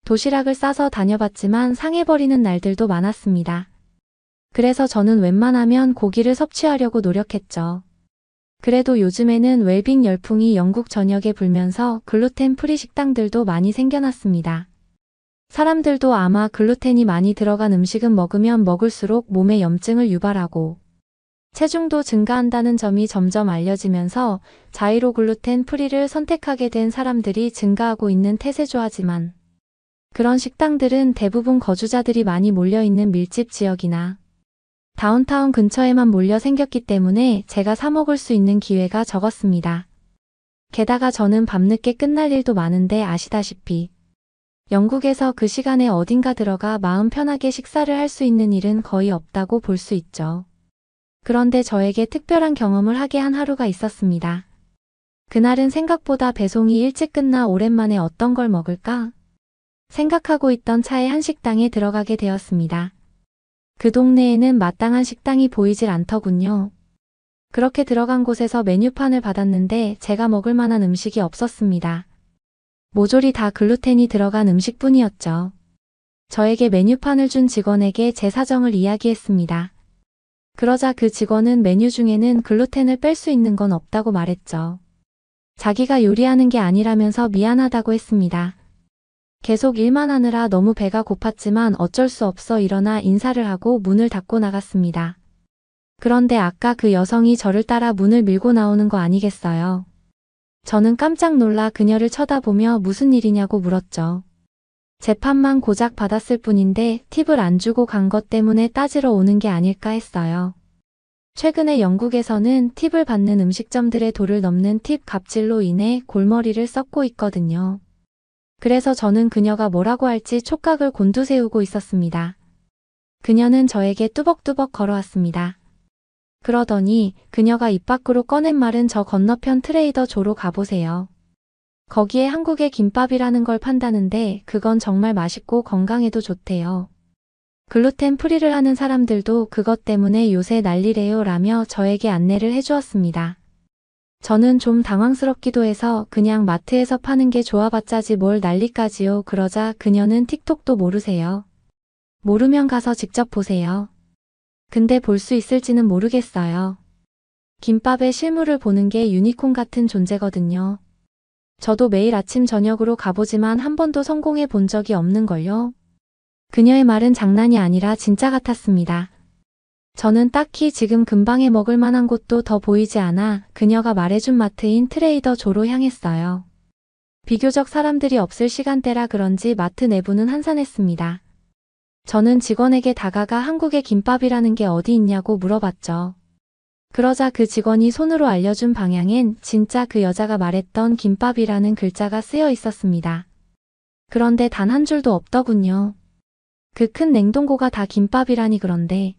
도시락을 싸서 다녀봤지만 상해버리는 날들도 많았습니다. 그래서 저는 웬만하면 고기를 섭취하려고 노력했죠. 그래도 요즘에는 웰빙 열풍이 영국 전역에 불면서 글루텐 프리 식당들도 많이 생겨났습니다. 사람들도 아마 글루텐이 많이 들어간 음식은 먹으면 먹을수록 몸에 염증을 유발하고 체중도 증가한다는 점이 점점 알려지면서 자이로 글루텐 프리를 선택하게 된 사람들이 증가하고 있는 태세조하지만 그런 식당들은 대부분 거주자들이 많이 몰려있는 밀집 지역이나 다운타운 근처에만 몰려 생겼기 때문에 제가 사 먹을 수 있는 기회가 적었습니다. 게다가 저는 밤늦게 끝날 일도 많은데 아시다시피 영국에서 그 시간에 어딘가 들어가 마음 편하게 식사를 할 수 있는 일은 거의 없다고 볼 수 있죠. 그런데 저에게 특별한 경험을 하게 한 하루가 있었습니다. 그날은 생각보다 배송이 일찍 끝나 오랜만에 어떤 걸 먹을까 생각하고 있던 차에 한 식당에 들어가게 되었습니다. 그 동네에는 마땅한 식당이 보이질 않더군요. 그렇게 들어간 곳에서 메뉴판을 받았는데 제가 먹을 만한 음식이 없었습니다. 모조리 다 글루텐이 들어간 음식뿐이었죠. 저에게 메뉴판을 준 직원에게 제 사정을 이야기했습니다. 그러자 그 직원은 메뉴 중에는 글루텐을 뺄 수 있는 건 없다고 말했죠. 자기가 요리하는 게 아니라면서 미안하다고 했습니다. 계속 일만 하느라 너무 배가 고팠지만 어쩔 수 없어 일어나 인사를 하고 문을 닫고 나갔습니다. 그런데 아까 그 여성이 저를 따라 문을 밀고 나오는 거 아니겠어요? 저는 깜짝 놀라 그녀를 쳐다보며 무슨 일이냐고 물었죠. 재판만 고작 받았을 뿐인데 팁을 안 주고 간 것 때문에 따지러 오는 게 아닐까 했어요. 최근에 영국에서는 팁을 받는 음식점들의 도를 넘는 팁 갑질로 인해 골머리를 썩고 있거든요. 그래서 저는 그녀가 뭐라고 할지 촉각을 곤두세우고 있었습니다. 그녀는 저에게 뚜벅뚜벅 걸어왔습니다. 그러더니 그녀가 입 밖으로 꺼낸 말은 저 건너편 트레이더 조로 가보세요. 거기에 한국의 김밥이라는 걸 판다는데 그건 정말 맛있고 건강에도 좋대요. 글루텐 프리를 하는 사람들도 그것 때문에 요새 난리래요 라며 저에게 안내를 해주었습니다. 저는 좀 당황스럽기도 해서 그냥 마트에서 파는 게 좋아봤자지 뭘 난리까지요. 그러자 그녀는 틱톡도 모르세요. 모르면 가서 직접 보세요. 근데 볼 수 있을지는 모르겠어요. 김밥의 실물을 보는 게 유니콘 같은 존재거든요. 저도 매일 아침 저녁으로 가보지만 한 번도 성공해 본 적이 없는걸요. 그녀의 말은 장난이 아니라 진짜 같았습니다. 저는 딱히 지금 근방에 먹을 만한 곳도 더 보이지 않아 그녀가 말해준 마트인 트레이더 조로 향했어요. 비교적 사람들이 없을 시간대라 그런지 마트 내부는 한산했습니다. 저는 직원에게 다가가 한국의 김밥이라는 게 어디 있냐고 물어봤죠. 그러자 그 직원이 손으로 알려준 방향엔 진짜 그 여자가 말했던 김밥이라는 글자가 쓰여 있었습니다. 그런데 단 한 줄도 없더군요. 그 큰 냉동고가 다 김밥이라니. 그런데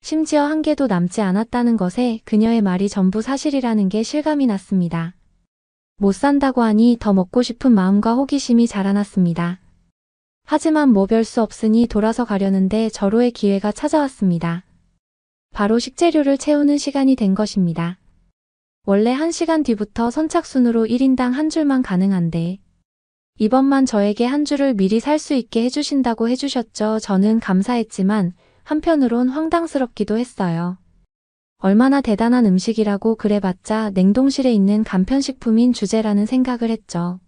심지어 한 개도 남지 않았다는 것에 그녀의 말이 전부 사실이라는 게 실감이 났습니다. 못 산다고 하니 더 먹고 싶은 마음과 호기심이 자라났습니다. 하지만 뭐 별 수 없으니 돌아서 가려는데 절호의 기회가 찾아왔습니다. 바로 식재료를 채우는 시간이 된 것입니다. 원래 1시간 뒤부터 선착순으로 1인당 한 줄만 가능한데 이번만 저에게 한 줄을 미리 살 수 있게 해주신다고 해주셨죠. 저는 감사했지만 한편으론 황당스럽기도 했어요. 얼마나 대단한 음식이라고 그래봤자 냉동실에 있는 간편식품인 주제라는 생각을 했죠.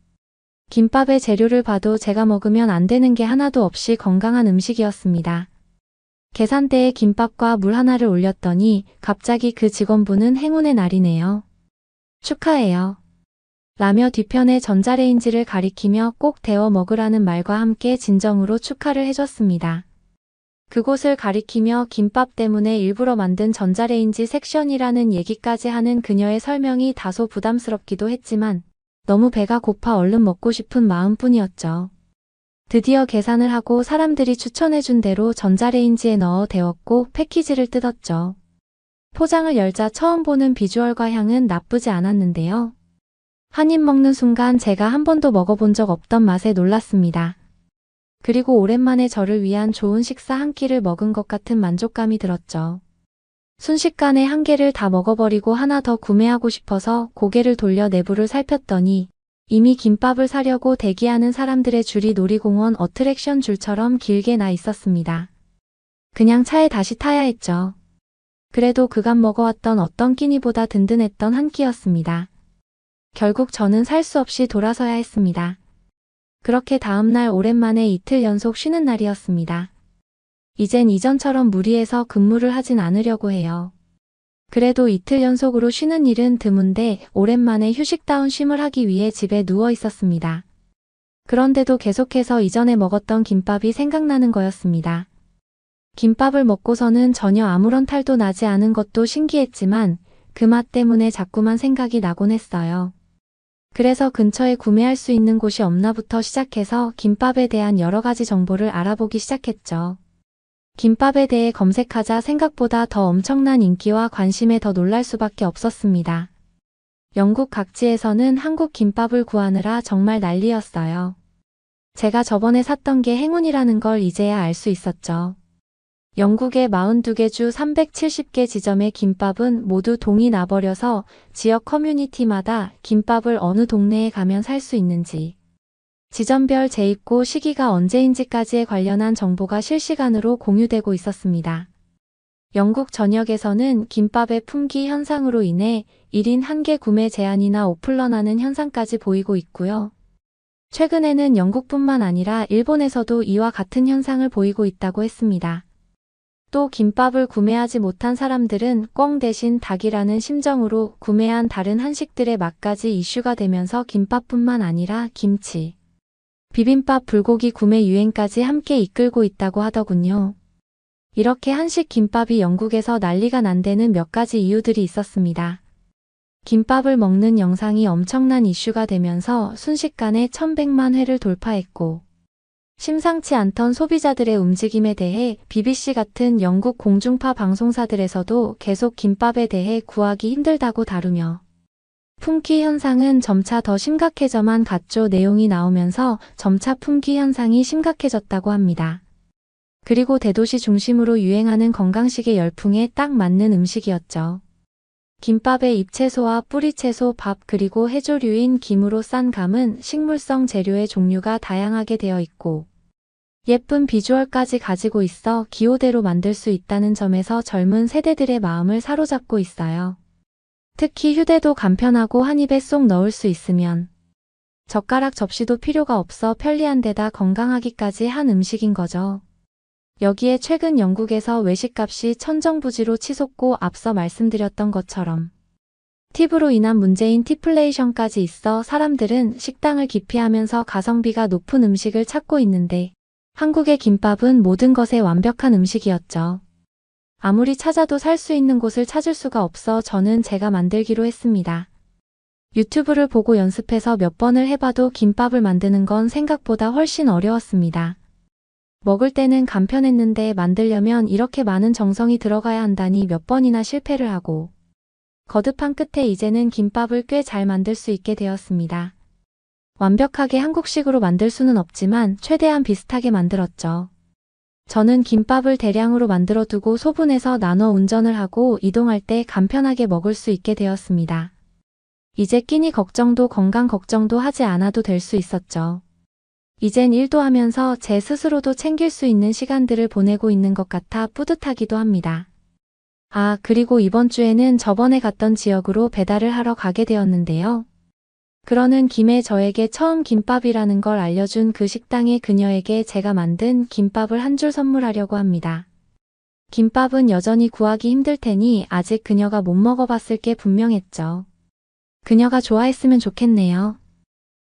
김밥의 재료를 봐도 제가 먹으면 안 되는 게 하나도 없이 건강한 음식이었습니다. 계산대에 김밥과 물 하나를 올렸더니 갑자기 그 직원분은 행운의 날이네요. 축하해요. 라며 뒤편에 전자레인지를 가리키며 꼭 데워 먹으라는 말과 함께 진정으로 축하를 해줬습니다. 그곳을 가리키며 김밥 때문에 일부러 만든 전자레인지 섹션이라는 얘기까지 하는 그녀의 설명이 다소 부담스럽기도 했지만 너무 배가 고파 얼른 먹고 싶은 마음뿐이었죠. 드디어 계산을 하고 사람들이 추천해준 대로 전자레인지에 넣어 데웠고 패키지를 뜯었죠. 포장을 열자 처음 보는 비주얼과 향은 나쁘지 않았는데요. 한 입 먹는 순간 제가 한 번도 먹어본 적 없던 맛에 놀랐습니다. 그리고 오랜만에 저를 위한 좋은 식사 한 끼를 먹은 것 같은 만족감이 들었죠. 순식간에 한 개를 다 먹어버리고 하나 더 구매하고 싶어서 고개를 돌려 내부를 살폈더니 이미 김밥을 사려고 대기하는 사람들의 줄이 놀이공원 어트랙션 줄처럼 길게 나 있었습니다. 그냥 차에 다시 타야 했죠. 그래도 그간 먹어왔던 어떤 끼니보다 든든했던 한 끼였습니다. 결국 저는 살 수 없이 돌아서야 했습니다. 그렇게 다음날 오랜만에 이틀 연속 쉬는 날이었습니다. 이젠 이전처럼 무리해서 근무를 하진 않으려고 해요. 그래도 이틀 연속으로 쉬는 일은 드문데 오랜만에 휴식다운 쉼을 하기 위해 집에 누워 있었습니다. 그런데도 계속해서 이전에 먹었던 김밥이 생각나는 거였습니다. 김밥을 먹고서는 전혀 아무런 탈도 나지 않은 것도 신기했지만 그 맛 때문에 자꾸만 생각이 나곤 했어요. 그래서 근처에 구매할 수 있는 곳이 없나부터 시작해서 김밥에 대한 여러 가지 정보를 알아보기 시작했죠. 김밥에 대해 검색하자 생각보다 더 엄청난 인기와 관심에 더 놀랄 수밖에 없었습니다. 영국 각지에서는 한국 김밥을 구하느라 정말 난리였어요. 제가 저번에 샀던 게 행운이라는 걸 이제야 알 수 있었죠. 영국의 42개 주 370개 지점의 김밥은 모두 동이 나버려서 지역 커뮤니티마다 김밥을 어느 동네에 가면 살 수 있는지, 지점별 재입고 시기가 언제인지까지에 관련한 정보가 실시간으로 공유되고 있었습니다. 영국 전역에서는 김밥의 품귀 현상으로 인해 1인 1개 구매 제한이나 오플런하는 현상까지 보이고 있고요. 최근에는 영국뿐만 아니라 일본에서도 이와 같은 현상을 보이고 있다고 했습니다. 또 김밥을 구매하지 못한 사람들은 꿩 대신 닭이라는 심정으로 구매한 다른 한식들의 맛까지 이슈가 되면서 김밥뿐만 아니라 김치, 비빔밥, 불고기 구매 유행까지 함께 이끌고 있다고 하더군요. 이렇게 한식 김밥이 영국에서 난리가 난 데는 몇 가지 이유들이 있었습니다. 김밥을 먹는 영상이 엄청난 이슈가 되면서 순식간에 1100만 회를 돌파했고, 심상치 않던 소비자들의 움직임에 대해 BBC 같은 영국 공중파 방송사들에서도 계속 김밥에 대해 구하기 힘들다고 다루며, 품귀 현상은 점차 더 심각해져만 갔죠. 내용이 나오면서 점차 품귀 현상이 심각해졌다고 합니다. 그리고 대도시 중심으로 유행하는 건강식의 열풍에 딱 맞는 음식이었죠. 김밥에 잎채소와 뿌리채소, 밥 그리고 해조류인 김으로 싼 감은 식물성 재료의 종류가 다양하게 되어 있고 예쁜 비주얼까지 가지고 있어 기호대로 만들 수 있다는 점에서 젊은 세대들의 마음을 사로잡고 있어요. 특히 휴대도 간편하고 한 입에 쏙 넣을 수 있으면 젓가락 접시도 필요가 없어 편리한 데다 건강하기까지 한 음식인 거죠. 여기에 최근 영국에서 외식값이 천정부지로 치솟고 앞서 말씀드렸던 것처럼 팁으로 인한 문제인 팁플레이션까지 있어 사람들은 식당을 기피하면서 가성비가 높은 음식을 찾고 있는데 한국의 김밥은 모든 것에 완벽한 음식이었죠. 아무리 찾아도 살 수 있는 곳을 찾을 수가 없어 저는 제가 만들기로 했습니다. 유튜브를 보고 연습해서 몇 번을 해봐도 김밥을 만드는 건 생각보다 훨씬 어려웠습니다. 먹을 때는 간편했는데 만들려면 이렇게 많은 정성이 들어가야 한다니 몇 번이나 실패를 하고 거듭한 끝에 이제는 김밥을 꽤 잘 만들 수 있게 되었습니다. 완벽하게 한국식으로 만들 수는 없지만 최대한 비슷하게 만들었죠. 저는 김밥을 대량으로 만들어 두고 소분해서 나눠 운전을 하고 이동할 때 간편하게 먹을 수 있게 되었습니다. 이제 끼니 걱정도 건강 걱정도 하지 않아도 될 수 있었죠. 이젠 일도 하면서 제 스스로도 챙길 수 있는 시간들을 보내고 있는 것 같아 뿌듯하기도 합니다. 아, 그리고 이번 주에는 저번에 갔던 지역으로 배달을 하러 가게 되었는데요. 그러는 김에 저에게 처음 김밥이라는 걸 알려준 그 식당의 그녀에게 제가 만든 김밥을 한 줄 선물하려고 합니다. 김밥은 여전히 구하기 힘들 테니 아직 그녀가 못 먹어봤을 게 분명했죠. 그녀가 좋아했으면 좋겠네요.